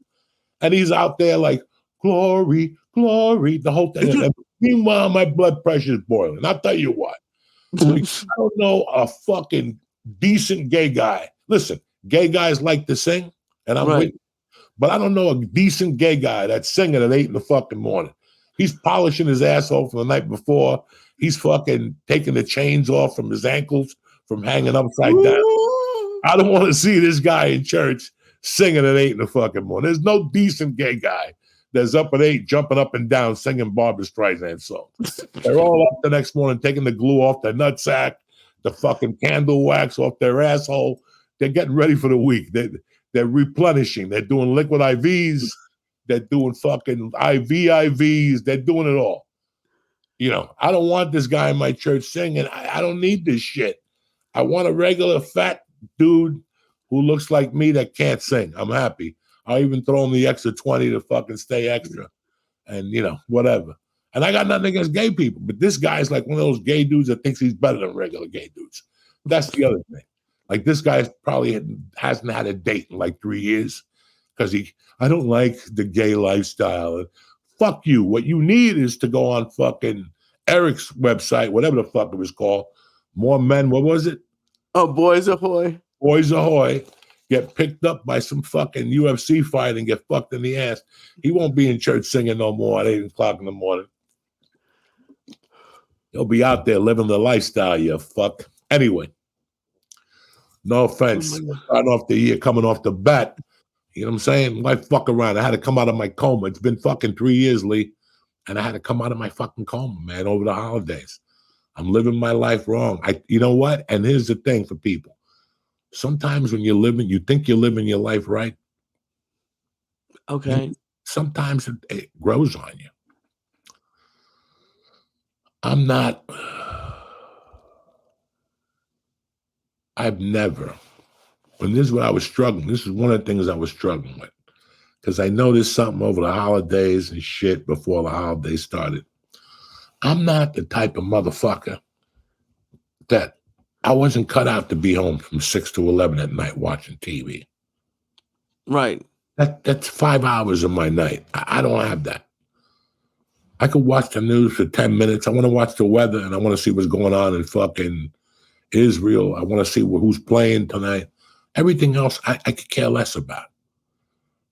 And he's out there like, glory, glory, the whole thing. And meanwhile, my blood pressure is boiling. I'll tell you what. I don't know a fucking decent gay guy. Listen, gay guys like to sing, and I'm with you. But I don't know a decent gay guy that's singing at 8 in the fucking morning. He's polishing his asshole from the night before. He's fucking taking the chains off from his ankles from hanging upside down. I don't want to see this guy in church singing at 8 in the fucking morning. There's no decent gay guy that's up at 8, jumping up and down, singing Barbra Streisand songs. They're all up the next morning, taking the glue off their nutsack, the fucking candle wax off their asshole. They're getting ready for the week. They're replenishing. They're doing liquid IVs. They're doing fucking IVs. They're doing it all. You know, I don't want this guy in my church singing. I don't need this shit. I want a regular fat dude who looks like me that can't sing. I'm happy. I'll even throw him the extra 20 to fucking stay extra. And, you know, whatever. And I got nothing against gay people, but this guy's like one of those gay dudes that thinks he's better than regular gay dudes. That's the other thing. Like this guy probably hasn't had a date in like 3 years because I don't like the gay lifestyle. Fuck you. What you need is to go on fucking Eric's website, whatever the fuck it was called. More Men, what was it? Oh, Boys Ahoy. Boys Ahoy. Get picked up by some fucking UFC fight and get fucked in the ass. He won't be in church singing no more at 8 o'clock in the morning. He'll be out there living the lifestyle, you fuck. Anyway, no offense. Starting off the year, coming off the bat, you know what I'm saying? Why fuck around? I had to come out of my coma. It's been fucking 3 years, Lee, and I had to come out of my fucking coma, man, over the holidays. I'm living my life wrong. You know what? And here's the thing for people. Sometimes when you're living, you think you're living your life right. Okay. Sometimes it grows on you. I've never, and this is what I was struggling. This is one of the things I was struggling with. Because I noticed something over the holidays and shit before the holidays started. I'm not the type of motherfucker that I wasn't cut out to be home from 6 to 11 at night watching TV. Right. That's 5 hours of my night. I don't have that. I could watch the news for 10 minutes. I want to watch the weather and I want to see what's going on in fucking Israel. I want to see who's playing tonight. Everything else, I could care less about.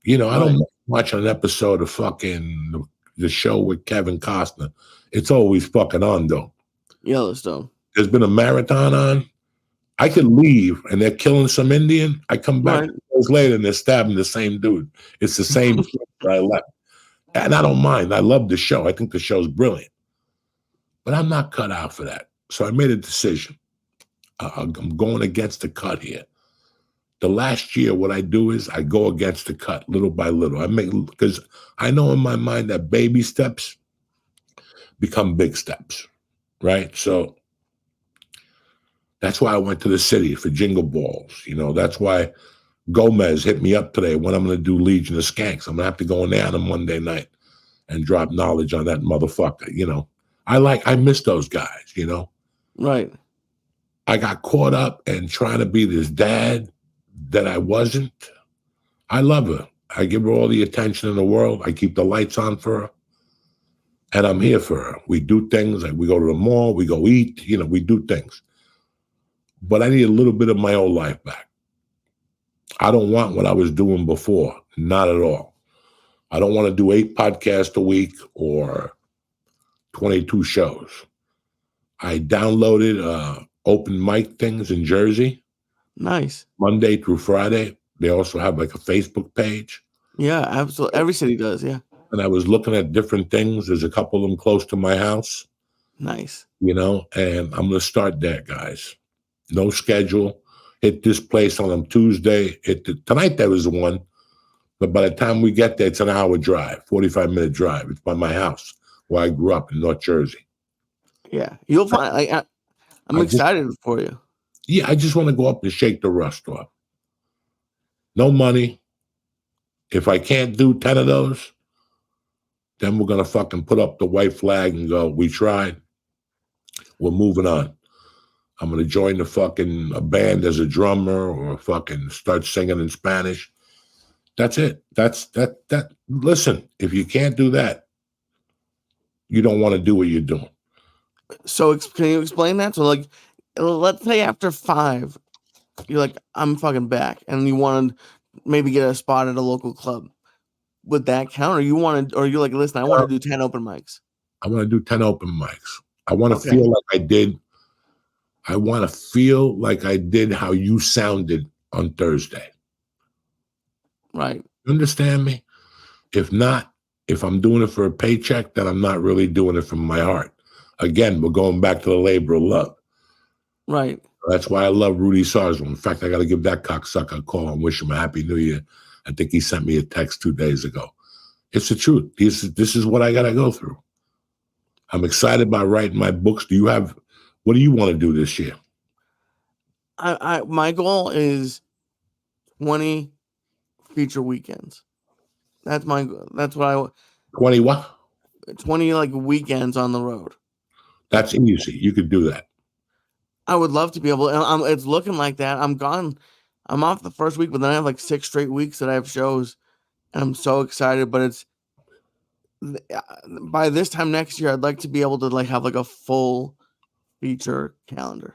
You know, I don't watch an episode of fucking the show with Kevin Costner. It's always fucking on, though. Yellowstone. There's been a marathon on. I could leave and they're killing some Indian. I come back years later and they're stabbing the same dude. It's the same that I left. And I don't mind. I love the show. I think the show's brilliant. But I'm not cut out for that. So I made a decision. I'm going against the cut here. The last year, what I do is I go against the cut little by little. Because I know in my mind that baby steps become big steps, right? So that's why I went to the city for Jingle Balls. You know, that's why Gomez hit me up today when I'm going to do Legion of Skanks. I'm going to have to go in there on a Monday night and drop knowledge on that motherfucker. You know, I miss those guys, you know? Right. I got caught up in trying to be this dad that I wasn't. I love her. I give her all the attention in the world. I keep the lights on for her. And I'm here for her. We do things like we go to the mall, we go eat, you know, we do things. But I need a little bit of my old life back. I don't want what I was doing before. Not at all. I don't want to do 8 podcasts a week or 22 shows. I downloaded open mic things in Jersey. Nice. Monday through Friday. They also have like a Facebook page. Yeah, absolutely. Every city does, yeah. And I was looking at different things. There's a couple of them close to my house. Nice. You know, and I'm going to start there, guys. No schedule. Hit this place on a Tuesday. Tonight there was the one. But by the time we get there, it's an hour drive, 45-minute drive. It's by my house where I grew up in North Jersey. Yeah. You'll find, I'm excited for you. Yeah, I just want to go up and shake the rust off. No money. If I can't do 10 of those, then we're going to fucking put up the white flag and go, we tried. We're moving on. I'm going to join the fucking a band as a drummer or fucking start singing in Spanish. That's it. That. Listen, if you can't do that, you don't want to do what you're doing. So can you explain that? So like, let's say after 5, you're like, I'm fucking back, and you want to maybe get a spot at a local club. Would that count, or you're like, listen, I want to do 10 open mics. I want to do 10 open mics. I want to Okay. feel like I did. I want to feel like I did how you sounded on Thursday. Right. You understand me? If not, if I'm doing it for a paycheck, then I'm not really doing it from my heart. Again, we're going back to the labor of love. Right. That's why I love Rudy Sarswell. In fact, I got to give that cocksucker a call and wish him a happy new year. I think he sent me a text 2 days ago. It's the truth. This is what I got to go through. I'm excited about writing my books. What do you want to do this year? My goal is 20 feature weekends. That's what 20 what? 20 like weekends on the road. That's easy. You could do that. I would love to be able to. It's looking like that. I'm gone. I'm off the first week, but then I have like 6 straight weeks that I have shows, and I'm so excited. But it's by this time next year, I'd like to be able to like have like a full feature calendar.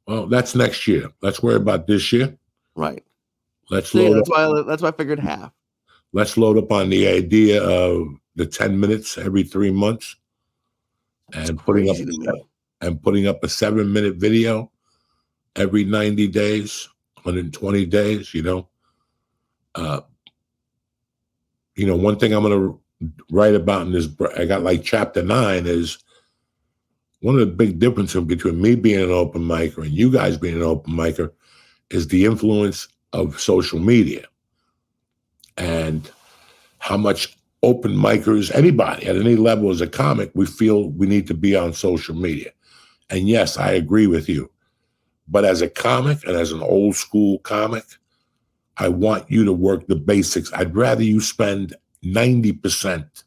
Well, that's next year. Let's worry about this year. Right. Let's So, load that's why I figured half. Let's load up on the idea of the 10 minutes every 3 months and putting up a 7-minute video every 90 days, 120 days, one thing I'm going to write about in this, I got like chapter 9 is one of the big differences between me being an open micer and you guys being an open micer is the influence of social media and how much open micers, anybody at any level as a comic, we feel we need to be on social media. And yes, I agree with you. But as a comic and as an old school comic, I want you to work the basics. I'd rather you spend 90%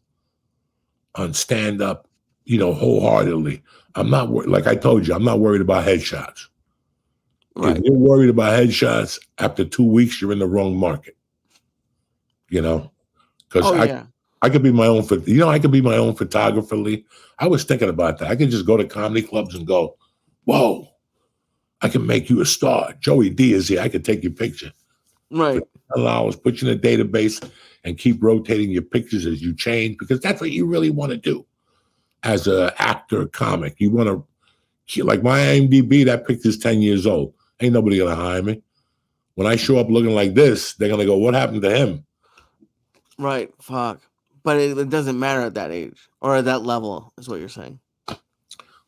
on stand-up, wholeheartedly. I'm not like I told you, I'm not worried about headshots. Right. If you're worried about headshots, after 2 weeks, you're in the wrong market. Because I could be my own, I could be my own photographer, Lee. I was thinking about that. I could just go to comedy clubs and go, whoa, I can make you a star. Joey Diaz here. I could take your picture. Right. Allow us, put you in a database and keep rotating your pictures as you change, because that's what you really want to do as an actor, comic. You want to, like my IMDb, that picture's 10 years old. Ain't nobody going to hire me. When I show up looking like this, they're going to go, what happened to him? Right. Fuck. But it doesn't matter at that age or at that level, is what you're saying.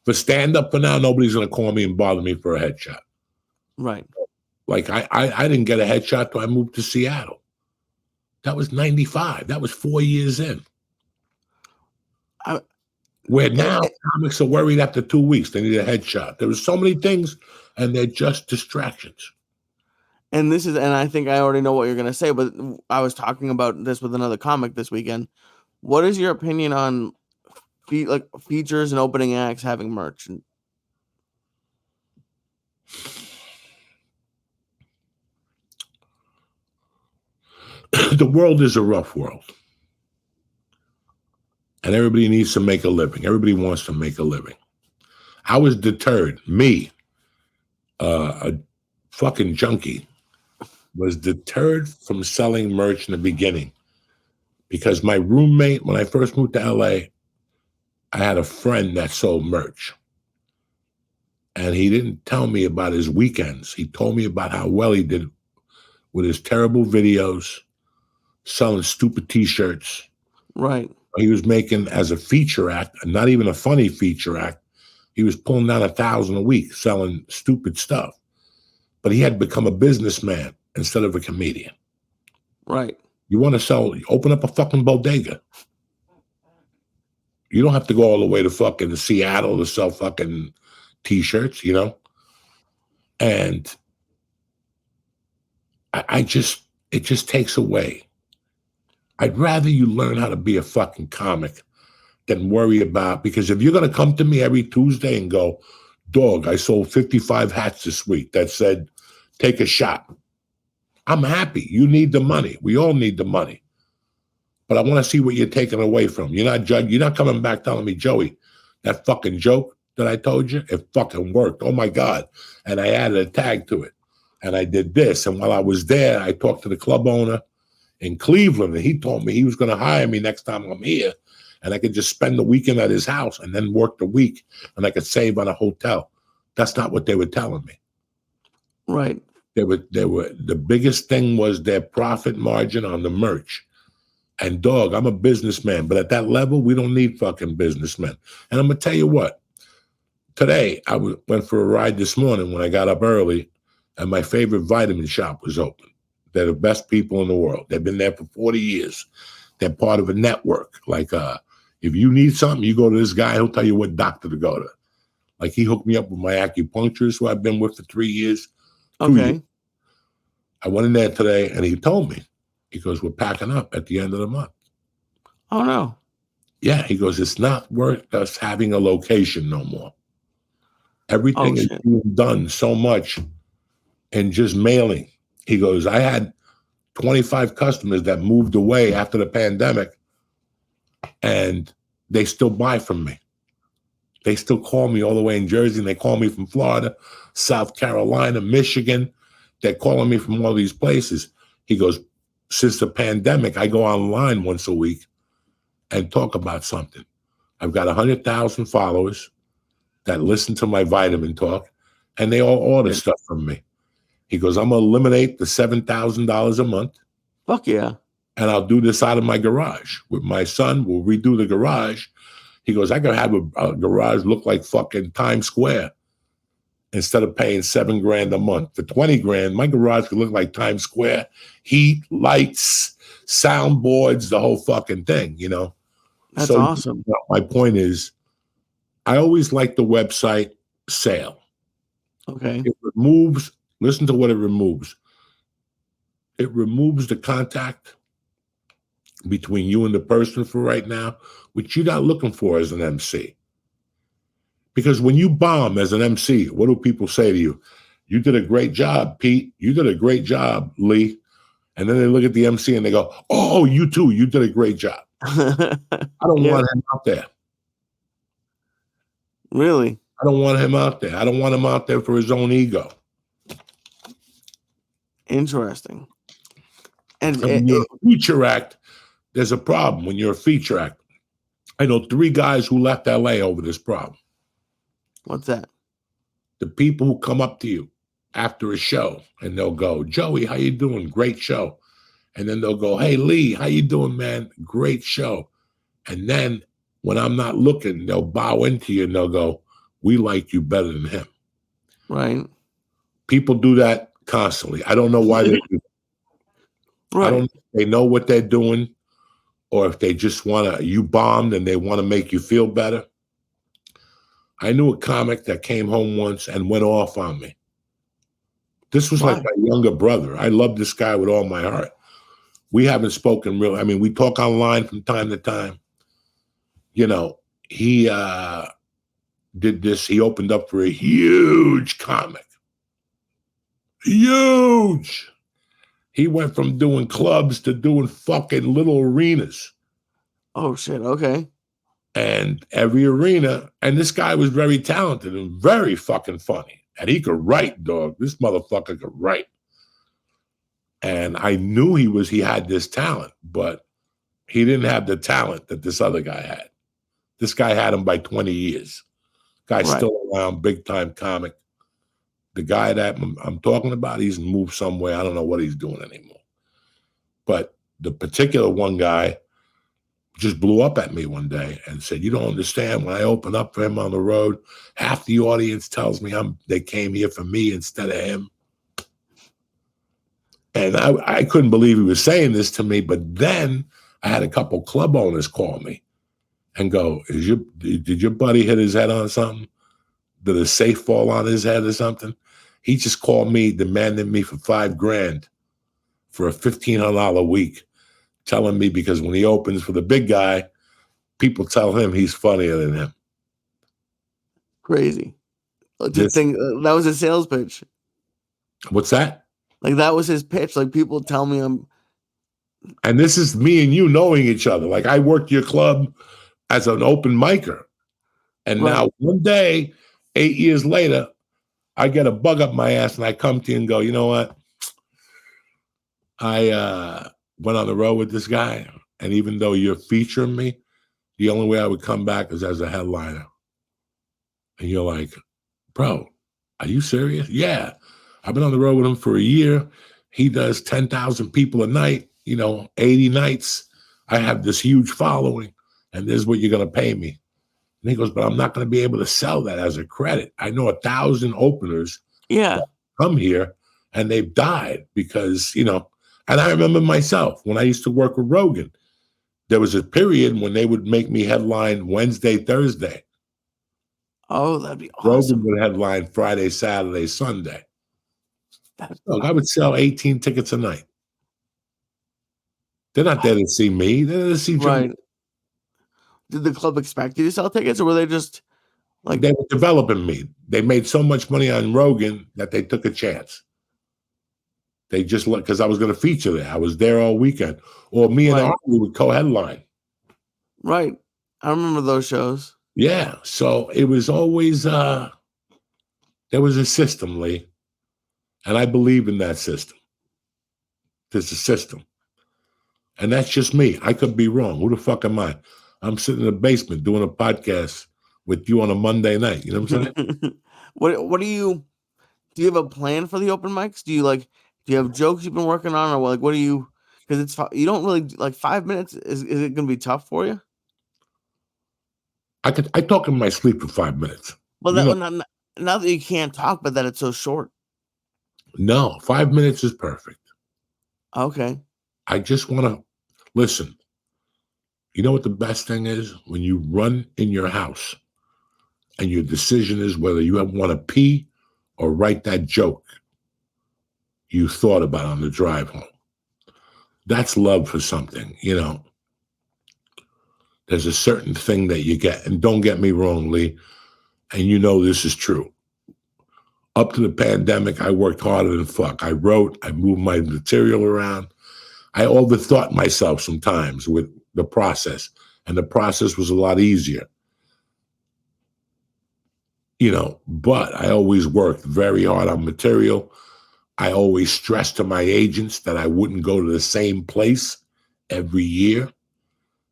For stand-up for now, nobody's going to call me and bother me for a headshot. Right. Like I didn't get a headshot till I moved to Seattle. That was 95. That was 4 years in. Where now comics are worried after 2 weeks. They need a headshot. There was so many things, and they're just distractions. And I think I already know what you're going to say, but I was talking about this with another comic this weekend. What is your opinion on features and opening acts having merch? The world is a rough world. And everybody needs to make a living. Everybody wants to make a living. I was deterred. Me, a fucking junkie, was deterred from selling merch in the beginning because my roommate, when I first moved to LA, I had a friend that sold merch. And he didn't tell me about his weekends. He told me about how well he did with his terrible videos, selling stupid T-shirts. Right. He was making, as a feature act, not even a funny feature act, he was pulling down $1,000 a week selling stupid stuff. But he had become a businessman instead of a comedian. Right. You want to open up a fucking bodega. You don't have to go all the way to fucking Seattle to sell fucking T-shirts, And it just takes away. I'd rather you learn how to be a fucking comic than worry about, because if you're going to come to me every Tuesday and go, dog, I sold 55 hats this week that said, take a shot. I'm happy. You need the money. We all need the money. But I want to see what you're taking away from. You're not coming back telling me, Joey, that fucking joke that I told you, it fucking worked. Oh my God. And I added a tag to it. And I did this. And while I was there, I talked to the club owner in Cleveland, and he told me he was going to hire me next time I'm here. And I could just spend the weekend at his house and then work the week, and I could save on a hotel. That's not what they were telling me. Right. The biggest thing was their profit margin on the merch. And dog, I'm a businessman, but at that level, we don't need fucking businessmen. And I'm gonna tell you what. Today, I went for a ride this morning when I got up early, and my favorite vitamin shop was open. They're the best people in the world. They've been there for 40 years. They're part of a network. Like, if you need something, you go to this guy, he'll tell you what doctor to go to. Like, he hooked me up with my acupuncturist, who I've been with for 3 years. Okay. I went in there today, and he told me, he goes, we're packing up at the end of the month. Oh, no. Yeah, he goes, it's not worth us having a location no more. Everything is being done so much and just mailing. He goes, I had 25 customers that moved away after the pandemic, and they still buy from me. They still call me all the way in Jersey, and they call me from Florida, South Carolina, Michigan. They're calling me from all these places. He goes, since the pandemic, I go online once a week and talk about something. I've got 100,000 followers that listen to my vitamin talk, and they all order stuff from me. He goes, I'm going to eliminate the $7,000 a month. Fuck yeah. And I'll do this out of my garage. With my son, we'll redo the garage. He goes, I could have a garage look like fucking Times Square instead of paying $7,000 a month. For 20 grand, my garage could look like Times Square. Heat, lights, soundboards, the whole fucking thing, you know? That's awesome. My point is, I always like the website sale. Okay. It removes, listen to what it removes. It removes the contact between you and the person for right now, which you're not looking for as an MC. Because when you bomb as an MC, what do people say to you? You did a great job, Pete. You did a great job, Lee. And then they look at the MC and they go, oh, you too. You did a great job. I don't want him out there. Really? I don't want him out there. I don't want him out there for his own ego. Interesting. And when you're a feature act, there's a problem when you're a feature act. I know 3 guys who left LA over this problem. What's that? The people who come up to you after a show and they'll go, Joey, how you doing? Great show. And then they'll go, hey, Lee, how you doing, man? Great show. And then when I'm not looking, they'll bow into you and they'll go, we like you better than him. Right. People do that constantly. I don't know why they do that. Right. I don't know if they know what they're doing or if they just want to, you bombed and they want to make you feel better. I knew a comic that came home once and went off on me. This was like my younger brother. I love this guy with all my heart. We haven't spoken real. I mean, we talk online from time to time. You know, he did this. He opened up for a huge comic. Huge. He went from doing clubs to doing fucking little arenas. Oh, shit. Okay. And every arena, and this guy was very talented and very fucking funny. And he could write, dog. This motherfucker could write. And I knew he had this talent, but he didn't have the talent that this other guy had. This guy had him by 20 years. Guy's still around, big time comic. The guy that I'm talking about, he's moved somewhere. I don't know what he's doing anymore. But the particular one guy just blew up at me one day and said, you don't understand, when I open up for him on the road, half the audience tells me they came here for me instead of him. And I couldn't believe he was saying this to me, but then I had a couple club owners call me and go, did your buddy hit his head on something? Did a safe fall on his head or something? He just called me, demanding me for $5,000 for a $1,500 a week, telling me because when he opens for the big guy, people tell him he's funnier than him. Crazy. To This- think that was his sales pitch. What's that? Like that was his pitch. Like people tell me I'm. And this is me and you knowing each other. Like I worked your club as an open micer. And Right. now one day, 8 years later, I get a bug up my ass and I come to you and go, you know what? I went on the road with this guy. And even though you're featuring me, the only way I would come back is as a headliner. And you're like, bro, are you serious? Yeah. I've been on the road with him for a year. He does 10,000 people a night, 80 nights. I have this huge following, and this is what you're going to pay me. And he goes, but I'm not going to be able to sell that as a credit. I know 1,000 openers come here, and they've died because, and I remember myself, when I used to work with Rogan, there was a period when they would make me headline Wednesday, Thursday. Oh, that'd be awesome. Rogan would headline Friday, Saturday, Sunday. Look, I would sell 18 tickets a night. They're not there to see me. They're there to see Jim. Right. Did the club expect you to sell tickets, or were they just like they were developing me? They made so much money on Rogan that they took a chance. They just because I was going to feature there. I was there all weekend. Or me and Artie would co-headline. Right. I remember those shows. Yeah. So it was always there was a system, Lee. And I believe in that system. There's a system. And that's just me. I could be wrong. Who the fuck am I? I'm sitting in the basement doing a podcast with you on a Monday night. You know what I'm saying? What do you have a plan for the open mics? Do you have jokes you've been working on, or like what do you? Because you don't really like 5 minutes. Is it going to be tough for you? I talk in my sleep for 5 minutes. Well, not that you can't talk, but that it's so short. No, 5 minutes is perfect. Okay. I just want to listen. You know what the best thing is? When you run in your house and your decision is whether you want to pee or write that joke you thought about on the drive home. That's love for something, There's a certain thing that you get. And don't get me wrong, Lee, and this is true. Up to the pandemic, I worked harder than fuck. I wrote, I moved my material around. I overthought myself sometimes with the process, and the process was a lot easier. But I always worked very hard on material. I always stressed to my agents that I wouldn't go to the same place every year,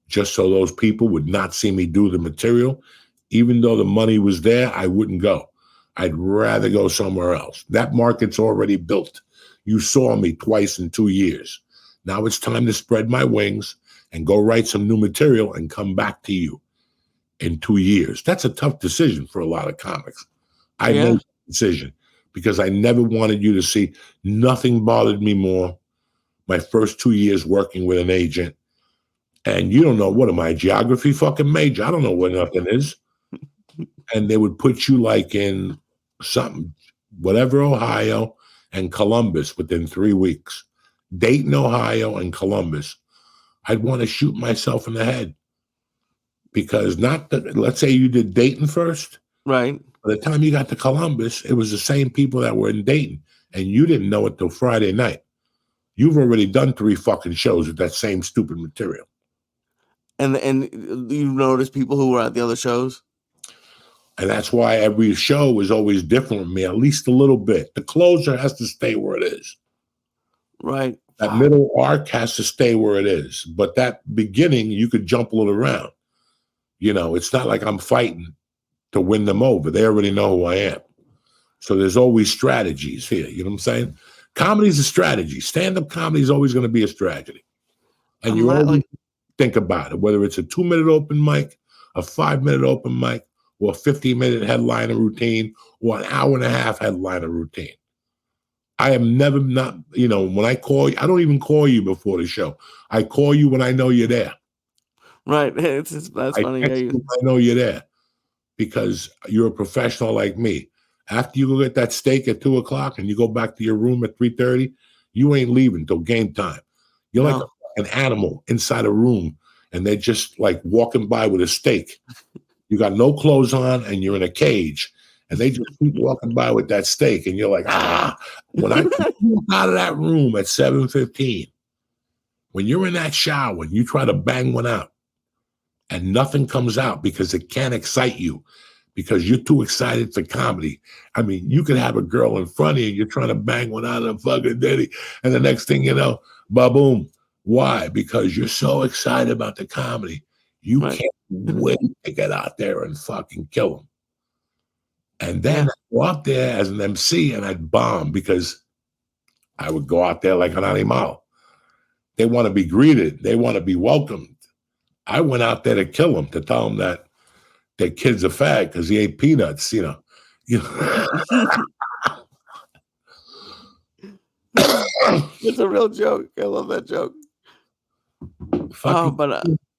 just so those people would not see me do the material. Even though the money was there, I wouldn't go. I'd rather go somewhere else. That market's already built. You saw me twice in 2 years. Now it's time to spread my wings and go write some new material and come back to you in 2 years. That's a tough decision for a lot of comics. I made the decision because I never wanted you to see. Nothing bothered me more. My first 2 years working with an agent, and you don't know, what am I, geography fucking major? I don't know what nothing is. And they would put you like in something, whatever, Ohio and Columbus within 3 weeks. Dayton, Ohio and Columbus. I'd want to shoot myself in the head because let's say you did Dayton first. Right. By the time you got to Columbus, it was the same people that were in Dayton, and you didn't know it till Friday night. You've already done 3 fucking shows with that same stupid material. And you notice people who were at the other shows? And that's why every show is always different with me, at least a little bit. The closer has to stay where it is. Right. That middle arc has to stay where it is. But that beginning, you could jump a little around. It's not like I'm fighting to win them over. They already know who I am. So there's always strategies here. You know what I'm saying? Comedy is a strategy. Stand-up comedy is always going to be a strategy. And you always think about it, whether it's a 2-minute open mic, a 5-minute open mic, or a 15-minute headliner routine, or an hour-and-a-half headliner routine. I am never not, when I call you, I don't even call you before the show. I call you when I know you're there. Right. That's funny. I know you're there because you're a professional like me. After you go get that steak at 2:00 and you go back to your room at 3:30, you ain't leaving till game time. You're like an animal inside a room, and they're just like walking by with a steak. You got no clothes on, and you're in a cage, and they just keep walking by with that steak, and you're like, ah. When I come out of that room at 7:15, when you're in that shower and you try to bang one out, and nothing comes out because it can't excite you, because you're too excited for comedy. I mean, you could have a girl in front of you, you're trying to bang one out of fucking Diddy, and the next thing you know, ba-boom. Why? Because you're so excited about the comedy. You can't wait to get out there and fucking kill them. And then I go out there as an MC and I'd bomb, because I would go out there like an animal. They want to be greeted. They want to be welcomed. I went out there to kill them, to tell them that their kid's a fag because he ate peanuts, you know. It's a real joke. I love that joke.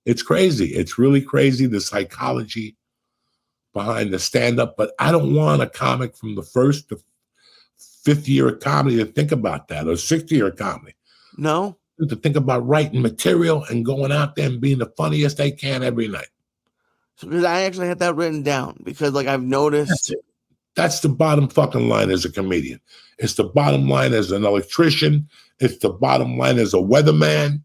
It's crazy. It's really crazy, the psychology behind the stand-up. But I don't want a comic from the first to fifth year of comedy to think about that, or sixth year of comedy. No. To think about writing material and going out there and being the funniest they can every night. Because I actually had that written down, because like I've noticed. That's the bottom fucking line as a comedian. It's the bottom line as an electrician. It's the bottom line as a weatherman.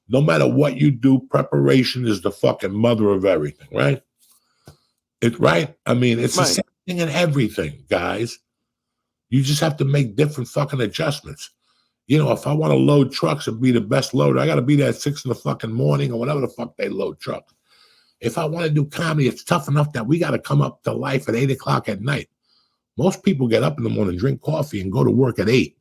No matter what you do, preparation is the fucking mother of everything, right? Right? I mean, it's the same thing in everything, guys. You just have to make different fucking adjustments. You know, if I want to load trucks and be the best loader, I got to be there at 6 in the fucking morning, or whatever the fuck they load trucks. If I want to do comedy, it's tough enough that we got to come up to life at 8 o'clock at night. Most people get up in the morning, drink coffee, and go to work at 8.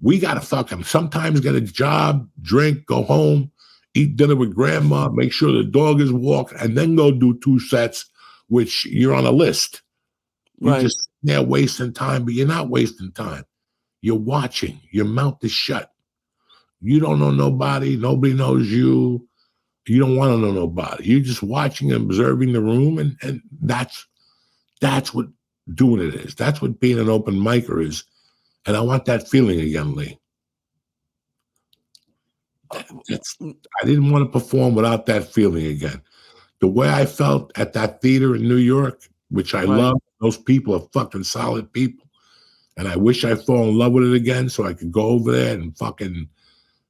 We got to fucking sometimes get a job, drink, go home, eat dinner with grandma, make sure the dog is walked, and then go do 2 sets, which you're on a list. You're just there wasting time, but you're not wasting time. You're watching. Your mouth is shut. You don't know nobody. Nobody knows you. You don't want to know nobody. You're just watching and observing the room, and that's what doing it is. That's what being an open micer is. And I want that feeling again, Lee. I didn't want to perform without that feeling again. The way I felt at that theater in New York, which I love, those people are fucking solid people. And I wish I fall in love with it again so I could go over there and fucking,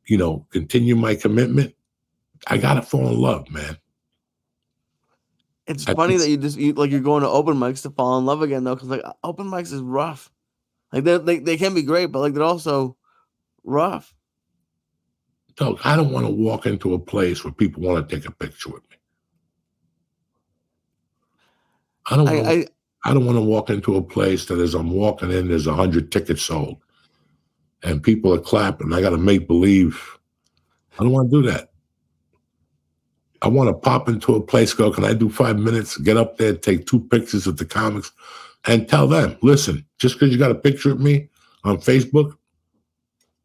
you know, continue my commitment. I got to fall in love, man. It's funny that you're going to open mics to fall in love again, though, because like open mics is rough. Like they can be great, but like they're also rough. So I don't want to walk into a place where people want to take a picture with me. I don't want to walk into a place that as I'm walking in, there's 100 tickets sold, and people are clapping. I got to make believe. I don't want to do that. I want to pop into a place, go, can I do 5 minutes, get up there, take 2 pictures of the comics, and tell them, listen, just because you got a picture of me on Facebook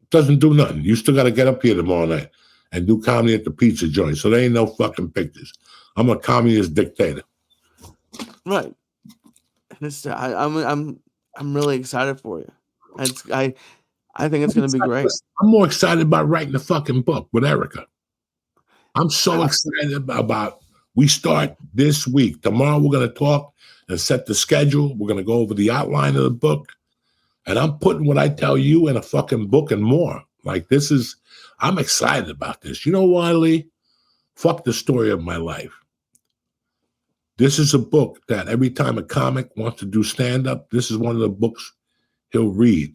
doesn't do nothing. You still got to get up here tomorrow night and do comedy at the pizza joint. So there ain't no fucking pictures. I'm a communist dictator. Right. I'm really excited for you. I think it's going to be great. I'm more excited about writing the fucking book with Erica. I'm so excited about we start this week. Tomorrow we're going to talk and set the schedule. We're going to go over the outline of the book. And I'm putting what I tell you in a fucking book and more. Like I'm excited about this. You know why, Lee? Fuck the story of my life. This is a book that every time a comic wants to do stand-up, this is one of the books he'll read.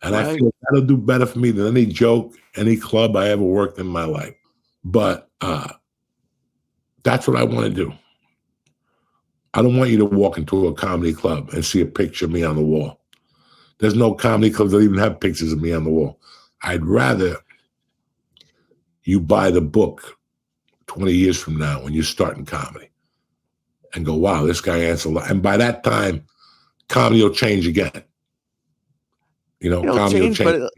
And I feel that'll do better for me than any joke, any club I ever worked in my life. But that's what I want to do. I don't want you to walk into a comedy club and see a picture of me on the wall. There's no comedy clubs that even have pictures of me on the wall. I'd rather you buy the book 20 years from now when you're starting comedy and go, wow, this guy answered a lot. And by that time, comedy will change again. You know, comedy will change. But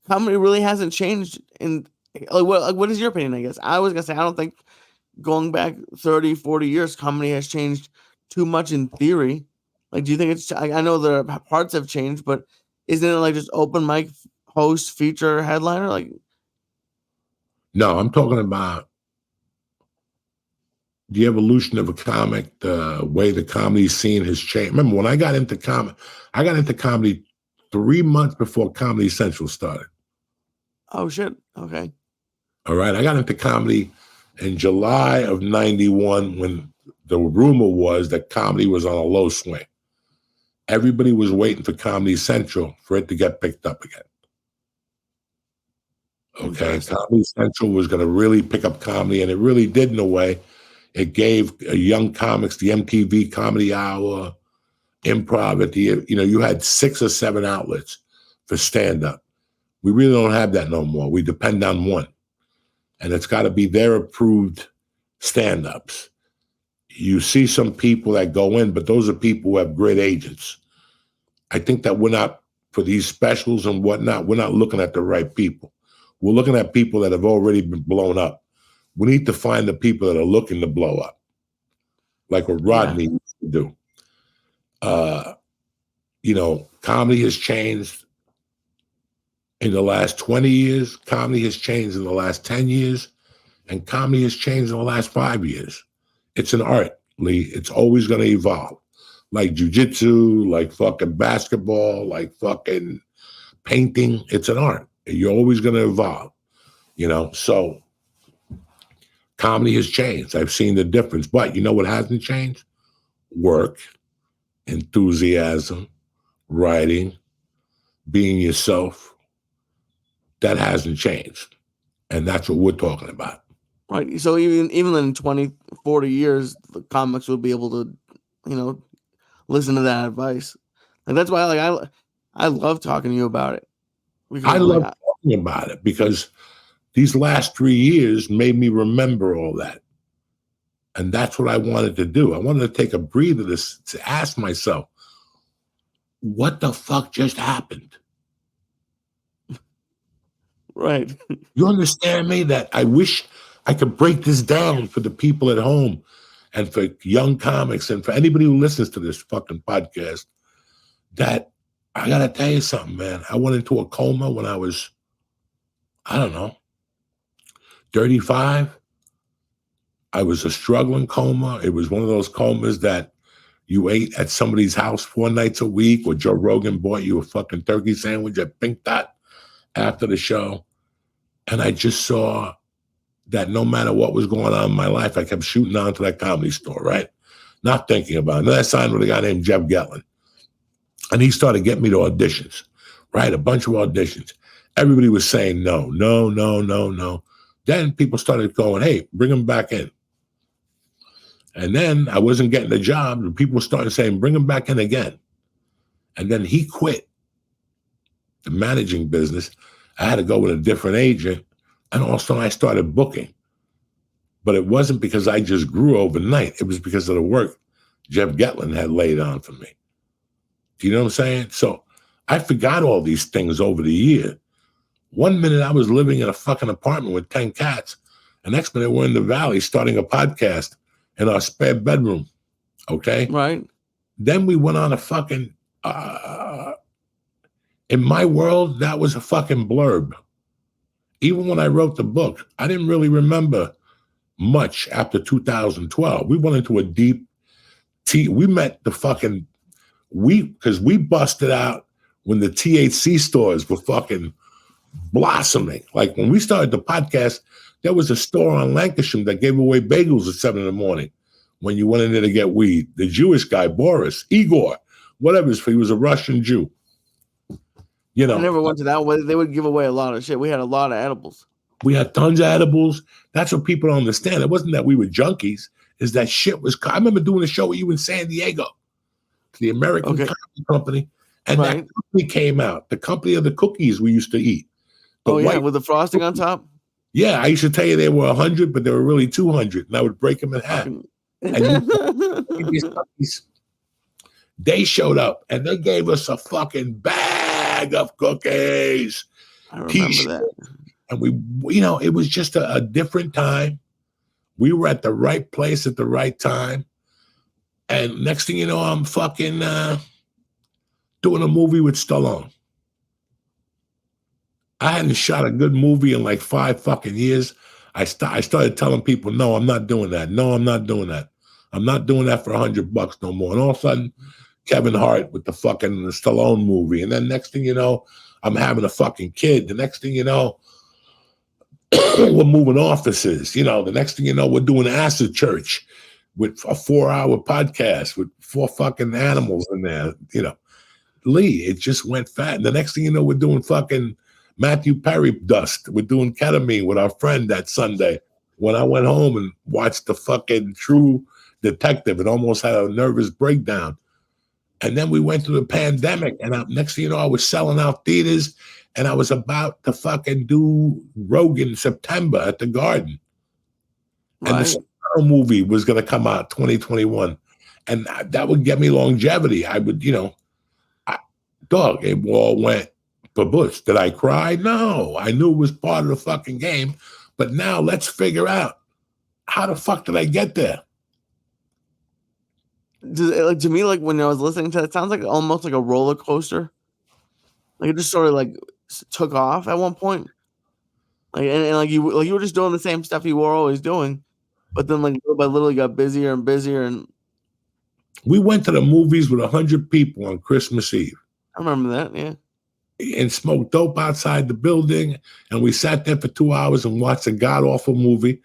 comedy really hasn't changed in... what is your opinion, I guess? I was going to say, I don't think going back 30, 40 years, comedy has changed too much in theory. Like, do you think it's? I know the parts have changed, but isn't it like just open mic host, feature, headliner? Like, No, I'm talking about the evolution of a comic, the way the comedy scene has changed. Remember, when I got into comedy 3 months before Comedy Central started. oh shit, okay, All right. I got into comedy in July of 91 when the rumor was that comedy was on a low swing. Everybody was waiting for Comedy Central for it to get picked up again. Okay. Comedy Central was going to really pick up comedy, and it really did in a way. It gave young comics the MTV Comedy Hour, improv at the, you had 6 or 7 outlets for stand-up. We really don't have that no more. We depend on one. And it's got to be their approved stand-ups. You see some people that go in, but those are people who have great agents. I think that we're not, for these specials and whatnot, we're not looking at the right people. We're looking at people that have already been blown up. We need to find the people that are looking to blow up, like what Rodney used to do. Comedy has changed in the last 20 years. Comedy has changed in the last 10 years. And comedy has changed in the last 5 years. It's an art, Lee. It's always going to evolve. Like jujitsu, like fucking basketball, like fucking painting. It's an art. You're always going to evolve, So comedy has changed. I've seen the difference. But you know what hasn't changed? Work, enthusiasm, writing, being yourself. That hasn't changed. And that's what we're talking about. Right. So even in 20, 40 years, the comics will be able to, listen to that advice. Like, that's why I love talking to you about it. I love talking about it because these last 3 years made me remember all that. And that's what I wanted to do. I wanted to take a breather to ask myself, what the fuck just happened? Right. You understand me? That I wish I could break this down for the people at home and for young comics and for anybody who listens to this fucking podcast, that I got to tell you something, man. I went into a coma when I was, 35. I was a struggling coma. It was one of those comas that you ate at somebody's house 4 nights a week, or Joe Rogan bought you a fucking turkey sandwich at Pink Dot after the show. And I just saw that no matter what was going on in my life, I kept shooting on to that Comedy Store, right? Not thinking about it. And then I signed with a guy named Jeff Getlin. And he started getting me to auditions, right? A bunch of auditions. Everybody was saying no, no, no, no, no. Then people started going, hey, bring him back in. And then I wasn't getting the job, and people started saying, bring him back in again. And then he quit the managing business. I had to go with a different agent. And all of a sudden I started booking. But it wasn't because I just grew overnight. It was because of the work Jeff Getlin had laid on for me. Do you know what I'm saying? So I forgot all these things over the year. One minute I was living in a fucking apartment with 10 cats. The next minute we're in the valley starting a podcast in our spare bedroom. Okay? Right. Then we went on a fucking, in my world, that was a fucking blurb. Even when I wrote the book, I didn't really remember much after 2012. We went into a deep we met the fucking, because we busted out when the THC stores were fucking blossoming. Like when we started the podcast, there was a store on Lancashire that gave away bagels at 7 a.m. when you went in there to get weed. The Jewish guy, Boris, Igor, whatever, he was a Russian Jew. I never went to that one. They would give away a lot of shit. We had a lot of edibles. We had tons of edibles. That's what people don't understand. It wasn't that we were junkies. Is that shit was. I remember doing a show with you in San Diego, the American Comedy Company, and that company came out. The company of the cookies we used to eat. With the frosting on top. Yeah, I used to tell you they were 100, but they were really 200, and I would break them in half. And these cookies, they showed up and they gave us a fucking bag of cookies. I remember that. And it was just a different time. We were at the right place at the right time. And next thing you know, I'm fucking doing a movie with Stallone. I hadn't shot a good movie in like 5 fucking years. I started telling people, no, I'm not doing that. No, I'm not doing that. I'm not doing that for $100 no more. And all of a sudden, Kevin Hart with the fucking Stallone movie. And then next thing you know, I'm having a fucking kid. The next thing you know, we're moving offices. You know, the next thing you know, we're doing Acid Church with a 4-hour podcast with 4 fucking animals in there. You know, Lee, it just went fat. And the next thing you know, we're doing fucking Matthew Perry dust. We're doing ketamine with our friend that Sunday. When I went home and watched the fucking True Detective, it almost had a nervous breakdown. And then we went through the pandemic, and next thing you know, I was selling out theaters, and I was about to fucking do Rogan in September at the Garden. Right. And the Soprano movie was going to come out 2021. And that would get me longevity. I would, you know, dog, it all went Bush. Did I cry? No. I knew it was part of the fucking game. But now let's figure out how the fuck did I get there? Like, to me, like when I was listening to it, it sounds like almost like a roller coaster. Like it just sort of like took off at one point. Like and like you were just doing the same stuff you were always doing, but then like little by little you got busier and busier. And we went to the movies with 100 people on Christmas Eve. I remember that, yeah. And smoked dope outside the building, and we sat there for 2 hours and watched a god awful movie.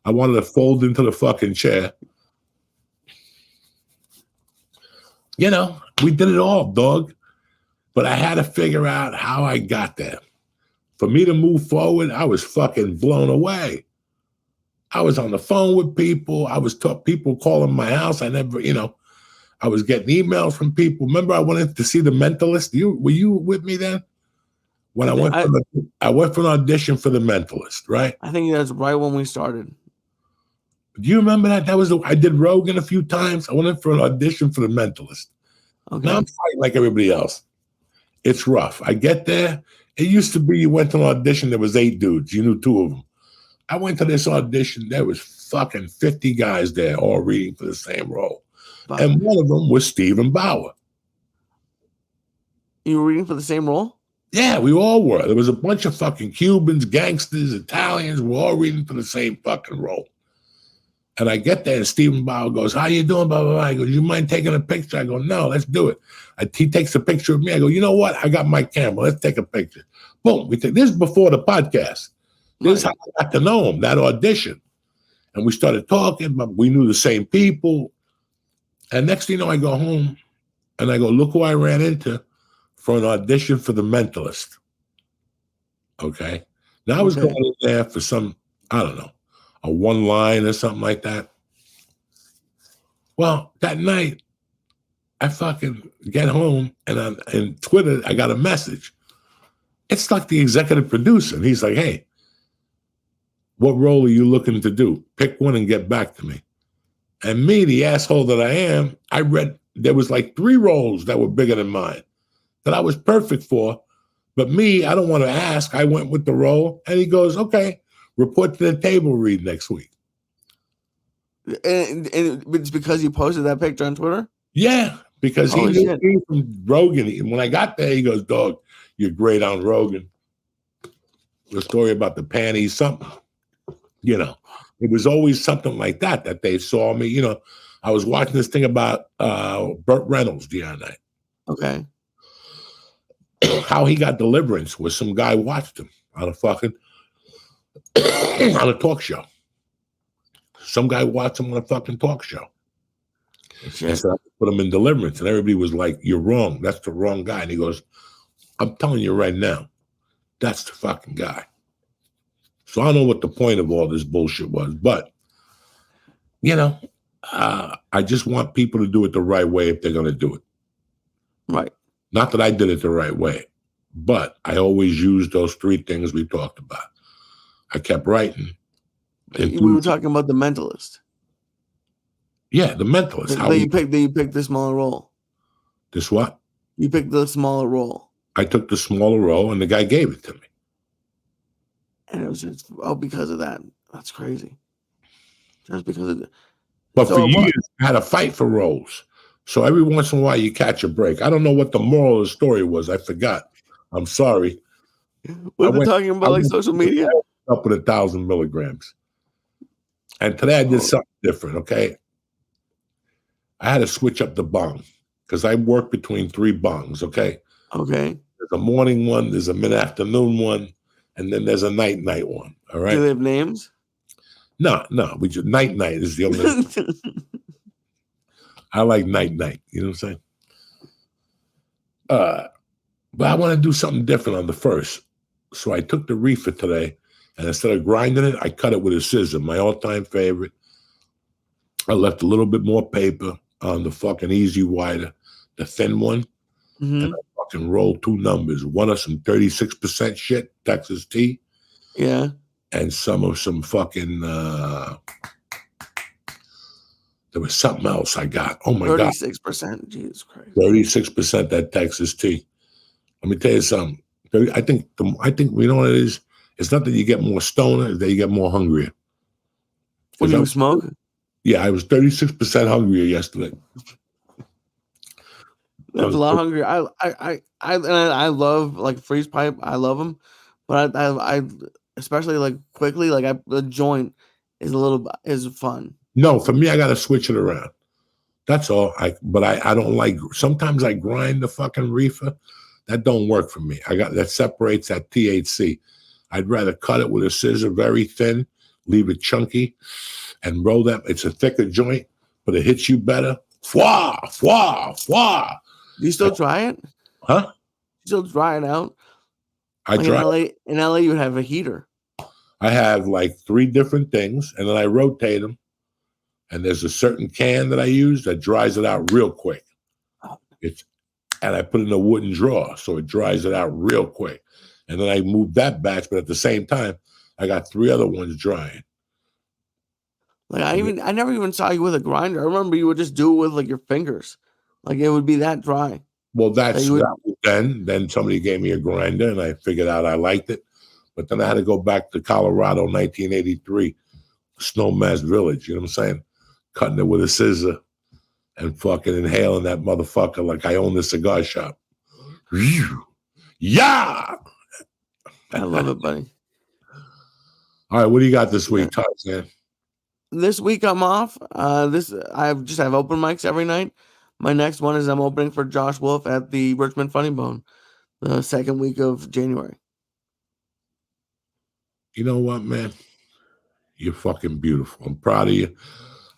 I wanted to fold into the fucking chair. You know, we did it all, dog. But I had to figure out how I got there. For me to move forward, I was fucking blown away. I was on the phone with people. I was people calling my house. I never, you know, I was getting emails from people. Remember, I went to see The Mentalist. Were you with me then? When I went for an audition for The Mentalist, right? I think that's right when we started. Do you remember that? I did Rogan a few times. I went in for an audition for The Mentalist. Okay. Now I'm fighting like everybody else. It's rough. I get there. It used to be you went to an audition, there was 8 dudes. You knew 2 of them. I went to this audition. There was fucking 50 guys there all reading for the same role. Wow. And one of them was Stephen Bauer. You were reading for the same role? Yeah, we all were. There was a bunch of fucking Cubans, gangsters, Italians. We're all reading for the same fucking role. And I get there, and Stephen Bauer goes, how you doing, blah, blah, blah. I go, you mind taking a picture? I go, no, let's do it. He takes a picture of me. I go, you know what? I got my camera. Let's take a picture. Boom. This is before the podcast. This is how I got to know him, that audition. And we started talking, but we knew the same people. And next thing you know, I go home, and I go, look who I ran into for an audition for The Mentalist. Okay? Now I was going in there for some, I don't know, a one line or something like that. Well, that night, I fucking get home, and on Twitter, I got a message. It's like the executive producer. And he's like, hey, what role are you looking to do? Pick one and get back to me. And me, the asshole that I am, I read there was like 3 roles that were bigger than mine that I was perfect for. But me, I don't want to ask. I went with the role. And he goes, okay, report to the table read next week. And it's because you posted that picture on Twitter? Yeah, because he knew me from Rogan. When I got there, he goes, dog, you're great on Rogan. The story about the panties, something. You know, it was always something like that they saw me. You know, I was watching this thing about Burt Reynolds the other night. Okay. How he got deliverance was some guy watched him on a fucking on a talk show. Some guy watched him on a fucking talk show. Sure. And so I put him in deliverance, and everybody was like, you're wrong. That's the wrong guy. And he goes, I'm telling you right now, that's the fucking guy. So I don't know what the point of all this bullshit was, but, you know, I just want people to do it the right way if they're going to do it. Right. Not that I did it the right way, but I always used those 3 things we talked about. I kept writing. We were talking about The Mentalist. Yeah, The Mentalist. You picked the smaller role. This what? You picked the smaller role. I took the smaller role, and the guy gave it to me. And it was just because of that. That's crazy. Just because of But for So what? years, I had a fight for roles. So every once in a while, you catch a break. I don't know what the moral of the story was. I forgot. I'm sorry. Was it talking about like social media? Up with 1,000 milligrams. And today I did something different, okay? I had to switch up the bong because I work between 3 bongs, okay? Okay. There's a morning one, there's a mid-afternoon one, and then there's a night one, all right? Do they have names? No, we just night is the only. I like night, you know what I'm saying? But I want to do something different on the first. So I took the reefer today, and instead of grinding it, I cut it with a scissor, my all-time favorite. I left a little bit more paper on the fucking easy wider, the thin one, and I fucking rolled 2 numbers. One of some 36% shit, Texas tea. Yeah. And some fucking there was something else I got. Oh my 36%. Jesus Christ. 36% that Texas tea. Let me tell you something. I think you know what it is? It's not that you get more stoner, it's that you get more hungrier. When you smoke? Yeah, I was 36% hungrier yesterday. That's a lot hungrier. I love like freeze pipe. I love them, but I especially like quickly like the joint is fun. No, for me, I got to switch it around. That's all. But I don't like. Sometimes I grind the fucking reefer. That don't work for me. That separates that THC. I'd rather cut it with a scissor, very thin, leave it chunky, and roll that. It's a thicker joint, but it hits you better. Fwa, fwa, fwa. Do you still dry it? Huh? You still dry it out? I like dry. In LA, you would have a heater. I have like 3 different things, and then I rotate them. And there's a certain can that I use that dries it out real quick. And I put it in a wooden drawer, so it dries it out real quick. And then I move that batch, but at the same time, I got 3 other ones drying. Like I never even saw you with a grinder. I remember you would just do it with like your fingers. Like it would be that dry. Well, then somebody gave me a grinder, and I figured out I liked it. But then I had to go back to Colorado, 1983, Snowmass Village. You know what I'm saying? Cutting it with a scissor and fucking inhaling that motherfucker like I own the cigar shop. Yeah. I love it, buddy. All right, what do you got this week, Tarzan? This week I'm off. I just have open mics every night. My next one is I'm opening for Josh Wolf at the Richmond Funny Bone the second week of January. You know what, man? You're fucking beautiful. I'm proud of you.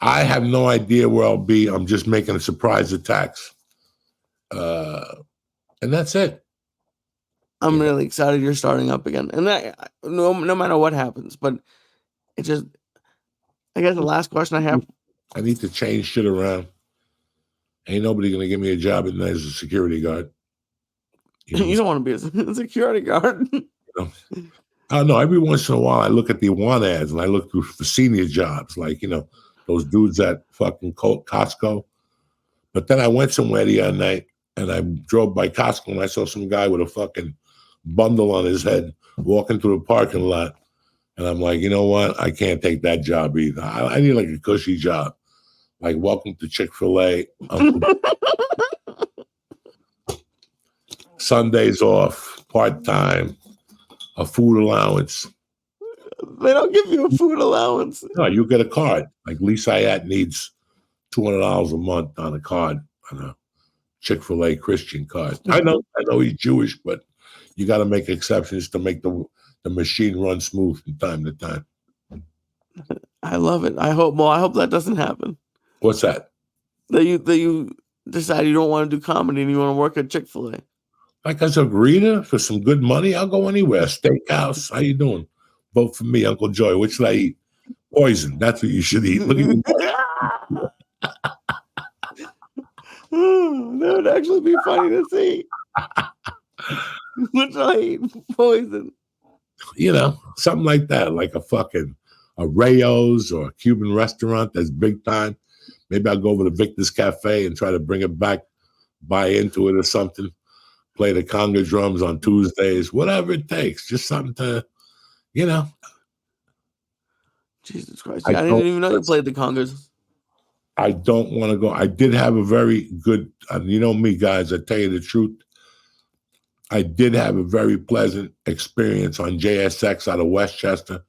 I have no idea where I'll be. I'm just making surprise attacks. And that's it. I'm really excited you're starting up again. And no matter what happens, but it just, I guess the last question I have. I need to change shit around. Ain't nobody going to give me a job as a security guard. You don't want to be a security guard. I don't know. Every once in a while, I look at the want ads and I look for senior jobs, like, those dudes at fucking Costco. But then I went somewhere the other night and I drove by Costco and I saw some guy with a fucking bundle on his head walking through the parking lot. And I'm like, you know what? I can't take that job either. I need like a cushy job. Like, welcome to Chick-fil-A. Sundays off, part-time, a food allowance. They don't give you a food allowance. No, you get a card. Like Lee Syatt needs $200 a month on a card, on a Chick-fil-A Christian card. I know he's Jewish, but you got to make exceptions to make the machine run smooth from time to time. I love it. I hope that doesn't happen. What's that? That you decide you don't want to do comedy and you want to work at Chick-fil-A. Like as a greeter for some good money, I'll go anywhere. Steakhouse. How you doing? Vote for me, Uncle Joy. What should I eat? Poison. That's what you should eat. Look at that would actually be funny to see. What should I eat? Poison. Something like that, like a Rayo's or a Cuban restaurant that's big time. Maybe I'll go over to Victor's Cafe and try to bring it back, buy into it or something. Play the conga drums on Tuesdays, whatever it takes. Just something to, Jesus Christ. I didn't even know you played the congas. I don't want to go. I did have a very good, you know me, guys, I tell you the truth. I did have a very pleasant experience on JSX out of Westchester.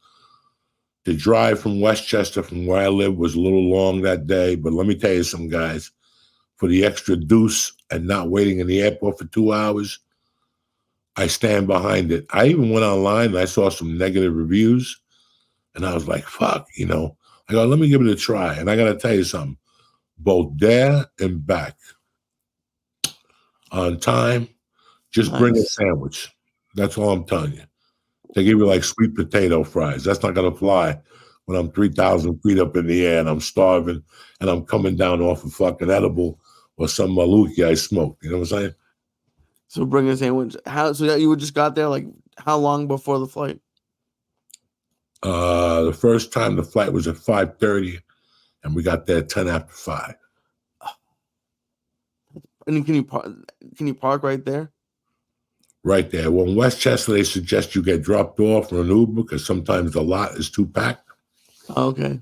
The drive from Westchester, from where I live, was a little long that day. But let me tell you some guys, for the extra deuce and not waiting in the airport for 2 hours, I stand behind it. I even went online and I saw some negative reviews. And I was like, fuck, you know. I go, let me give it a try. And I got to tell you something. Both there and back. On time, just bring a sandwich. That's all I'm telling you. They give you like sweet potato fries. That's not going to fly when I'm 3,000 feet up in the air and I'm starving and I'm coming down off a fucking edible or some maluki I smoked. You know what I'm saying? So bring a sandwich. How? So that you just got there like how long before the flight? The first time the flight was at 5:30, and we got there 10 after 5. And can you park right there? Right there. Well, in Westchester, they suggest you get dropped off in an Uber because sometimes the lot is too packed. Okay.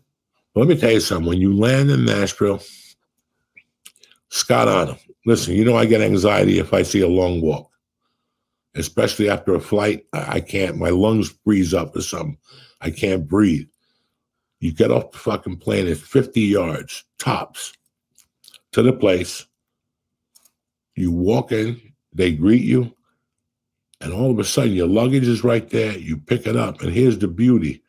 Let me tell you something. When you land in Nashville, Scott on him. Listen, you know I get anxiety if I see a long walk, especially after a flight. I can't. My lungs freeze up or something. I can't breathe. You get off the fucking plane at 50 yards, tops, to the place. You walk in, they greet you, and all of a sudden your luggage is right there. You pick it up, and here's the beauty.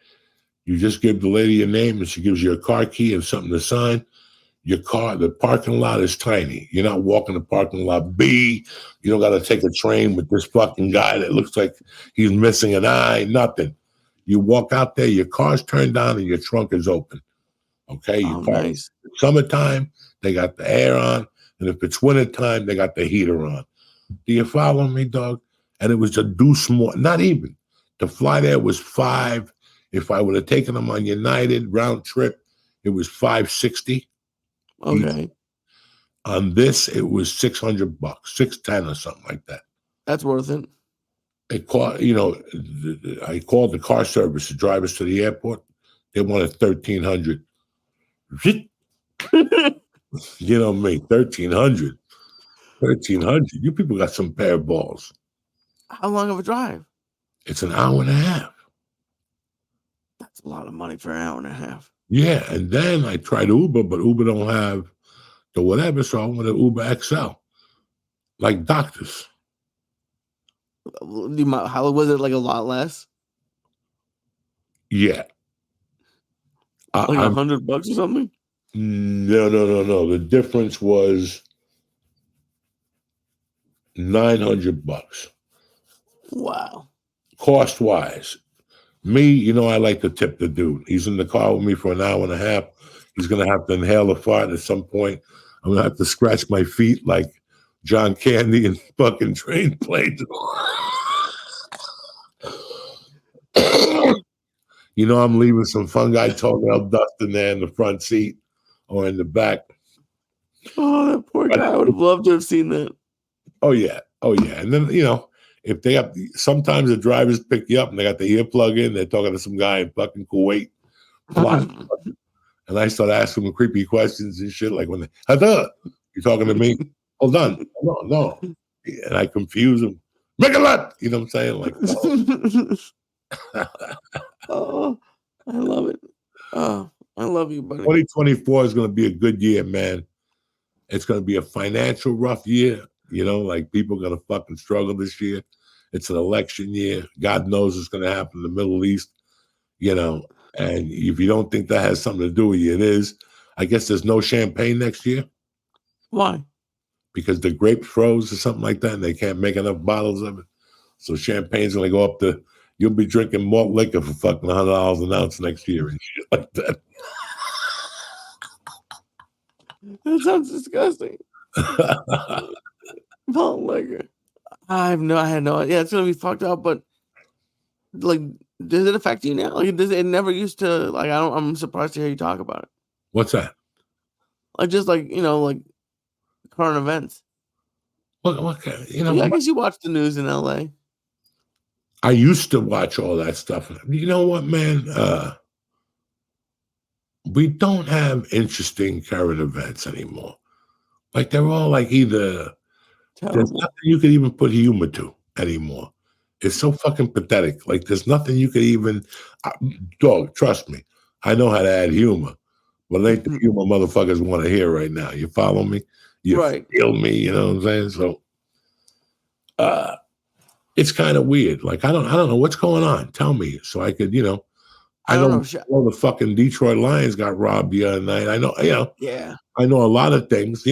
You just give the lady your name, and she gives you a car key and something to sign. Your car, the parking lot is tiny. You're not walking the parking lot B. You don't got to take a train with this fucking guy that looks like he's missing an eye, nothing. You walk out there, your car's turned on, and your trunk is open. Okay? Your car, nice. Summertime, they got the air on. And if it's wintertime, they got the heater on. Do you follow me, dog? And it was a deuce more, not even. The fly there was $5. If I would have taken them on United round trip, it was $560. Okay. Each. On this, it was $600, $610 or something like that. That's worth it. It called, you know, I called the car service to drive us to the airport. They wanted $1,300. You know me, $1,300. $1,300. You people got some pair of balls. How long of a drive? It's an hour and a half. That's a lot of money for an hour and a half. Yeah, and then I tried Uber, but Uber don't have the whatever, so I went to Uber XL, like doctors. How was it? Like a lot less? Yeah. Like $100 or something? No. The difference was $900. Wow. Cost wise. Me, you know, I like to tip the dude. He's in the car with me for an hour and a half. He's going to have to inhale a fart at some point. I'm going to have to scratch my feet like John Candy and fucking train planes. You know, I'm leaving some fungi toenail dust in there in the front seat or in the back. Oh, that poor guy. I would have loved to have seen that. Oh, yeah. And then, you know, if they have, sometimes the drivers pick you up and they got the earplug in, they're talking to some guy in fucking Kuwait. And I start asking them creepy questions and shit, like when they, you talking to me? Hold on. No. And I confuse them. Make a left. You know what I'm saying? Like, oh, I love it. Oh, I love you, buddy. 2024 is going to be a good year, man. It's going to be a financial rough year. You know, like people are going to fucking struggle this year. It's an election year. God knows what's going to happen in the Middle East, you know. And if you don't think that has something to do with you, it is. I guess there's no champagne next year. Why? Because the grapes froze or something like that, and they can't make enough bottles of it. So champagne's going to go up to, you'll be drinking malt liquor for fucking $100 an ounce next year and shit like that. That sounds disgusting. Malt liquor. I had no idea. Yeah, it's gonna be fucked up, but like, does it affect you now? Like, it never used to. Like, I'm surprised to hear you talk about it. What's that? Like, just like, you know, like current events. What you know? Yeah, I guess you watch the news in LA. I used to watch all that stuff. You know what, man? we don't have interesting current events anymore. Like they're all like either there's Terrible. nothing you could even put humor to anymore. It's so fucking pathetic. Like there's nothing you could even dog, trust me. I know how to add humor. But it ain't the humor motherfuckers want to hear right now. You follow me? You Right. feel me? You know what I'm saying? So it's kind of weird. Like I don't know what's going on. Tell me so I could, I I don't know know. all the fucking Detroit Lions got robbed the other night. I know, Yeah. I know a lot of things,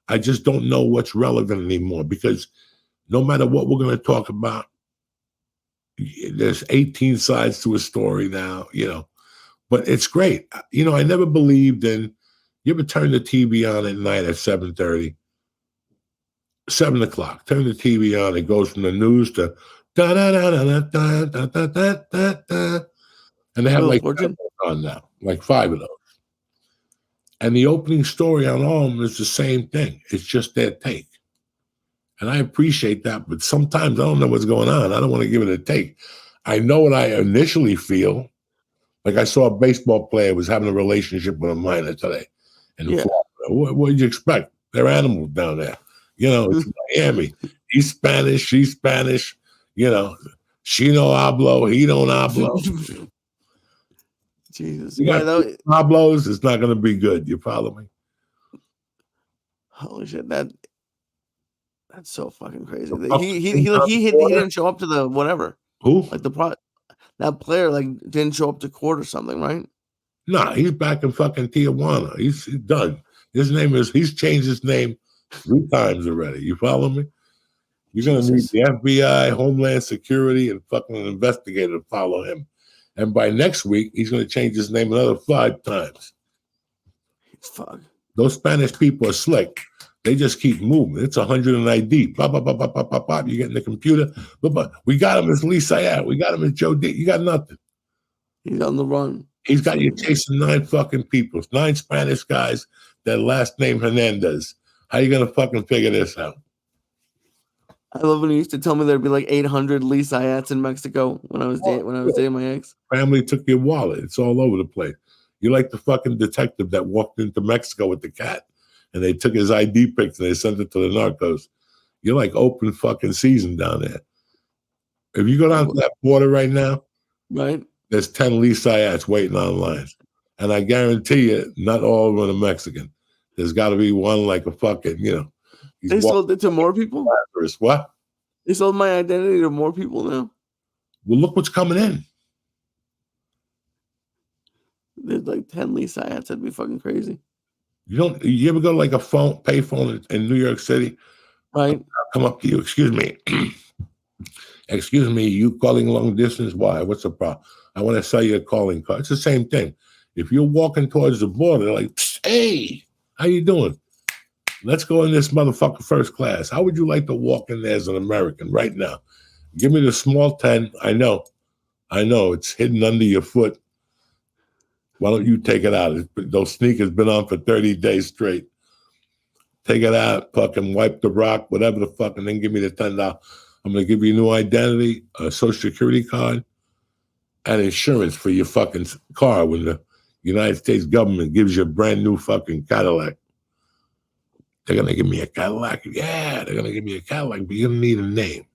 I just don't know what's relevant anymore because no matter what we're going to talk about, there's 18 sides to a story now, but it's great. I never believed in, you ever turn the TV on at night at 7:30, 7 o'clock, turn the TV on, it goes from the news to da da da da da da da da da da, and they have Wheel of like Fortune. on now, like 5 of those. And the opening story on all of them is the same thing. It's just their take. And I appreciate that, but sometimes I don't know what's going on. I don't want to give it a take. I know what I initially feel. Like I saw a baseball player was having a relationship with a minor today in Yeah. Florida. What did you expect? They're animals down there. It's Miami. He's Spanish. She's Spanish. She no hablo. He don't hablo. Jesus. You got hablos. It's not going to be good. You follow me? Holy shit! That's so fucking crazy. He didn't show up to the whatever. Who? Like that player didn't show up to court or something, right? Nah, he's back in fucking Tijuana. He's done. He's changed his name 3 times already. You follow me? You're going to need the FBI, Homeland Security, and fucking an investigator to follow him. And by next week, he's going to change his name another 5 times. Fuck. Those Spanish people are slick. They just keep moving. It's 100 in ID. Pop, pop, pop, pop, pop, pop, pop. You get in the computer. We got him as Lee Syatt. We got him as Joe D. You got nothing. He's on the run. He's got you chasing 9 fucking people. 9 Spanish guys that last name Hernandez. How you going to fucking figure this out? I love when he used to tell me there'd be like 800 Lee Syatts in Mexico when I was dating my ex. Family took your wallet. It's all over the place. You're like the fucking detective that walked into Mexico with the cat and they took his ID pics and they sent it to the narcos. You're like open fucking season down there. If you go down to that border right now, right, there's 10 Lee Syatts waiting online. And I guarantee you, not all of them are Mexican. There's got to be one like a fucking, They sold it to more people? What? They sold my identity to more people now? Well, look what's coming in. There's like 10 Lee Syatts. That'd be fucking crazy. You ever go to like a payphone in New York City? Right. I'll come up to you. Excuse me. Excuse me, you calling long distance? Why? What's the problem? I want to sell you a calling card. It's the same thing. If you're walking towards the border, like, hey, how you doing? Let's go in this motherfucker first class. How would you like to walk in there as an American right now? Give me the small 10. I know. It's hidden under your foot. Why don't you take it out? Those sneakers been on for 30 days straight. Take it out, fucking wipe the rock, whatever the fuck, and then give me the $10. I'm going to give you a new identity, a social security card, and insurance for your fucking car when the United States government gives you a brand new fucking Cadillac. They're going to give me a Cadillac. Yeah, they're going to give me a Cadillac, but you're going to need a name.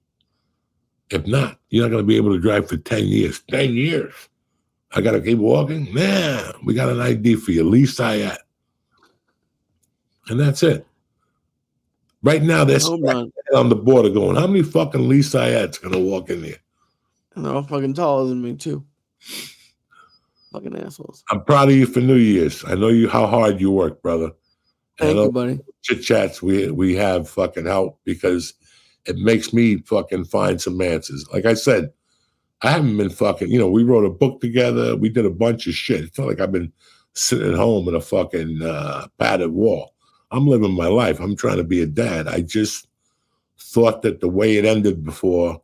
If not, you're not going to be able to drive for 10 years. 10 years. I got to keep walking? Nah, we got an ID for you, Lee Syatt. And that's it. Right now, they're on the border going, how many fucking Lee Syatts going to walk in there? And they're all fucking taller than me, too. Fucking assholes. I'm proud of you for New Year's. I know how hard you work, brother. Thank you, buddy. Chit chats we have fucking help because it makes me fucking find some answers. Like I said, I haven't been fucking, we wrote a book together. We did a bunch of shit. It's not like I've been sitting at home in a fucking padded wall. I'm living my life. I'm trying to be a dad. I just thought that the way it ended before,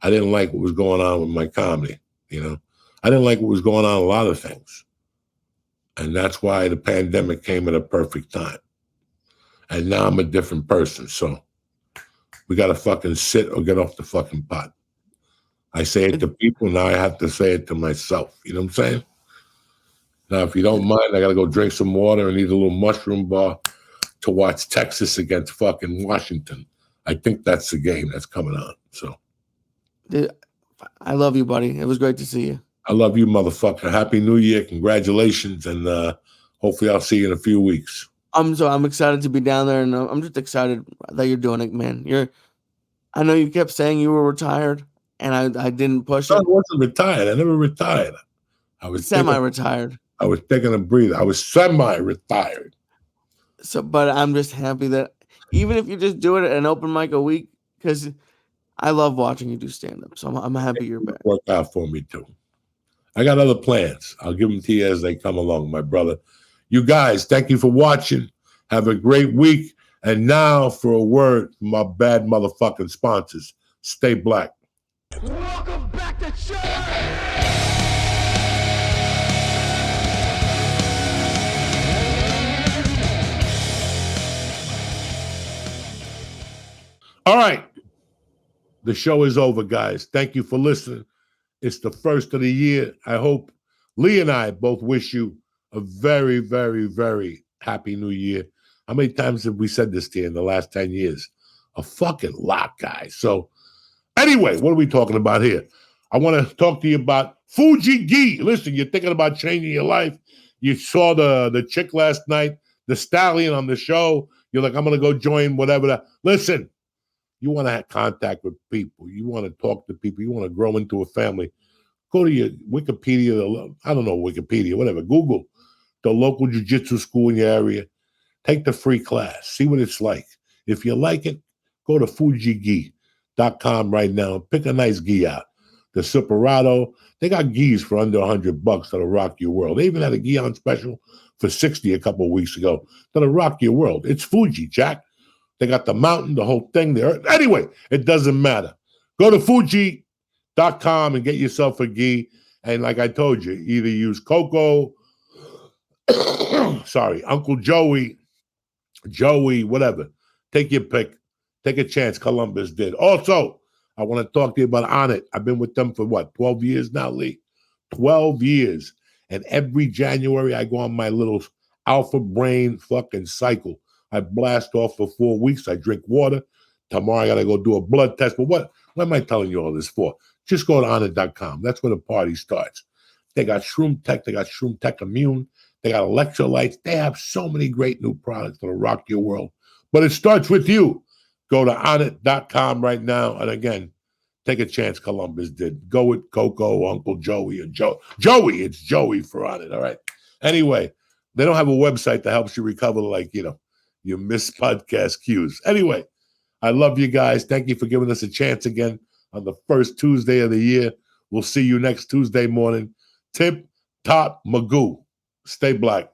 I didn't like what was going on with my comedy. I didn't like what was going on a lot of things. And that's why the pandemic came at a perfect time. And now I'm a different person. So we got to fucking sit or get off the fucking pot. I say it to people. Now I have to say it to myself. You know what I'm saying? Now, if you don't mind, I got to go drink some water and eat a little mushroom bar to watch Texas against fucking Washington. I think that's the game that's coming on. So, Dude, I love you, buddy. It was great to see you. I love you, motherfucker. Happy New Year. Congratulations. And hopefully I'll see you in a few weeks. I'm excited to be down there, and I'm just excited that you're doing it, man. I know you kept saying you were retired, and I didn't push it. I wasn't retired. I never retired. I was Semi-retired. I was taking a breather. I was semi-retired. So, but I'm just happy that even if you just do it at an open mic a week, because I love watching you do stand-up. So I'm happy you're back. Work out for me too. I got other plans. I'll give them to you as they come along, my brother. You guys, thank you for watching. Have a great week. And now for a word from my bad motherfucking sponsors. Stay black. Welcome back to church! All right. The show is over, guys. Thank you for listening. It's the first of the year. I hope Lee and I both wish you a very, very, very happy new year. How many times have we said this to you in the last 10 years? A fucking lot, guys. So anyway, what are we talking about here? I want to talk to you about Fuji Ghee. Listen, you're thinking about changing your life. You saw the chick last night, the stallion on the show. You're like, I'm going to go join whatever that. Listen. You want to have contact with people. You want to talk to people. You want to grow into a family. Go to your Wikipedia. I don't know, Wikipedia, whatever. Google the local jiu-jitsu school in your area. Take the free class. See what it's like. If you like it, go to FujiGi.com right now. Pick a nice gi out. The Superado. They got gis for under $100 that'll rock your world. They even had a gi on special for $60 a couple of weeks ago that'll rock your world. It's Fuji, Jack. They got the mountain, the whole thing there. Anyway, it doesn't matter. Go to Fuji.com and get yourself a gi. And like I told you, either use Coco, Uncle Joey, whatever. Take your pick. Take a chance. Columbus did. Also, I want to talk to you about On It. I've been with them for 12 years now, Lee? 12 years. And every January, I go on my little alpha brain fucking cycle. I blast off for 4 weeks. I drink water. Tomorrow I got to go do a blood test. But what am I telling you all this for? Just go to honor.com. That's where the party starts. They got Shroom Tech. They got Shroom Tech Immune. They got electrolytes. They have so many great new products that'll rock your world. But it starts with you. Go to honor.com right now. And again, take a chance. Columbus did. Go with Coco, Uncle Joey, and Joey. It's Joey for On It. All right. Anyway, they don't have a website that helps you recover you miss podcast cues. Anyway, I love you guys. Thank you for giving us a chance again on the first Tuesday of the year. We'll see you next Tuesday morning. Tip Top Magoo. Stay black.